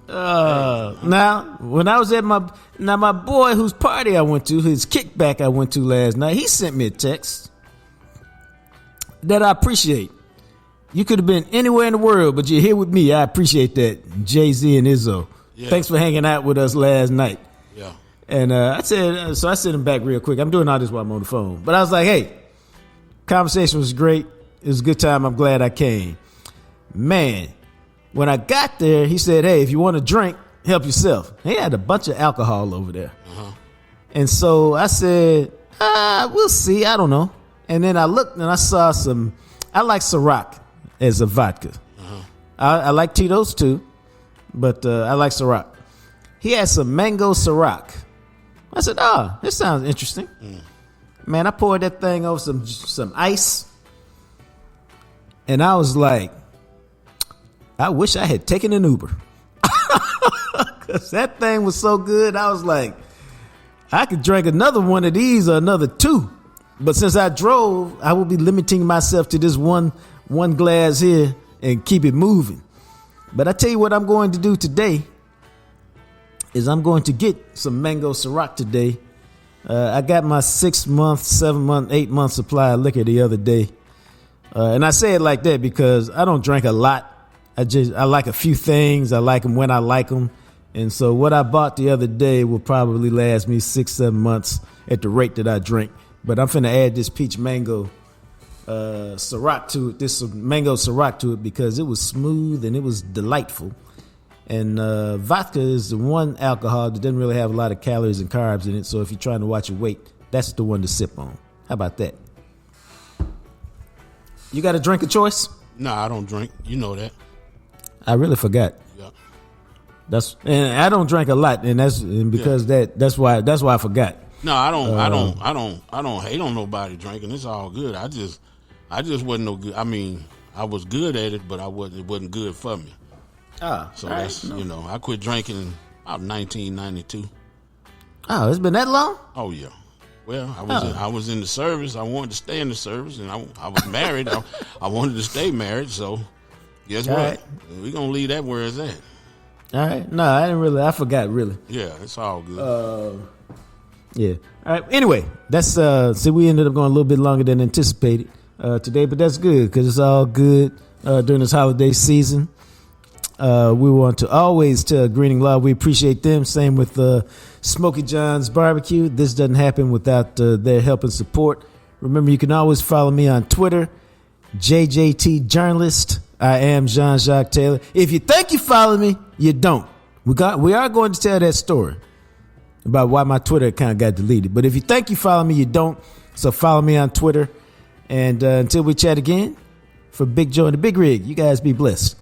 Now, when I was at my boy whose party I went to, his kickback I went to last night, he sent me a text that I appreciate. You could have been anywhere in the world, but you're here with me. I appreciate that. Jay-Z and Izzo. Yeah. Thanks for hanging out with us last night. Yeah. And I sent him back real quick. I'm doing all this while I'm on the phone. But I was like, hey, conversation was great. It was a good time. I'm glad I came. Man, when I got there, he said, hey, if you want to drink, help yourself. He had a bunch of alcohol over there. Uh-huh. And so I said, we'll see. I don't know. And then I looked and I saw I like Ciroc as a vodka. Uh-huh. I like Tito's too, but I like Ciroc. He had some mango Ciroc. I said, this sounds interesting. Mm. Man, I poured that thing over some ice. And I was like, I wish I had taken an Uber. Because that thing was so good. I was like, I could drink another one of these or another two. But since I drove, I will be limiting myself to this one glass here and keep it moving. But I tell you what I'm going to do today is I'm going to get some mango Ciroc today. I got my 6 month, 7 month, 8 month supply of liquor the other day. And I say it like that because I don't drink a lot. I like a few things. I like them when I like them. And so what I bought the other day will probably last me 6-7 months at the rate that I drink. But I'm finna add this peach mango Ciroc to it, this mango Ciroc to it because it was smooth and it was delightful. And vodka is the one alcohol that doesn't really have a lot of calories and carbs in it. So if you're trying to watch your weight, that's the one to sip on. How about that? You got a drink of choice? No, I don't drink. You know that. I really forgot. Yeah. And I don't drink a lot, and because that's why I forgot. No, I don't hate on nobody drinking. It's all good. I just wasn't no good. I mean, I was good at it, but it wasn't good for me. So that's right. I quit drinking about 1992. Oh, it's been that long? Oh yeah. Well, I was in the service. I wanted to stay in the service, and I was married. I wanted to stay married. So guess what? Right. We're gonna leave that where it's at. All right. No, I didn't really. I forgot really. Yeah, it's all good. Yeah. All right. Anyway, that's see, we ended up going a little bit longer than anticipated today, but that's good because it's all good during this holiday season. We want to always tell Greening Law we appreciate them. Same with Smokey John's Barbecue. This doesn't happen without their help and support. Remember, you can always follow me on Twitter, JJT Journalist. I am Jean-Jacques Taylor. If you think you follow me, you don't. We are going to tell that story about why my Twitter account got deleted. But if you think you follow me, you don't. So follow me on Twitter. And until we chat again, for Big Joe and the Big Rig, you guys be blessed.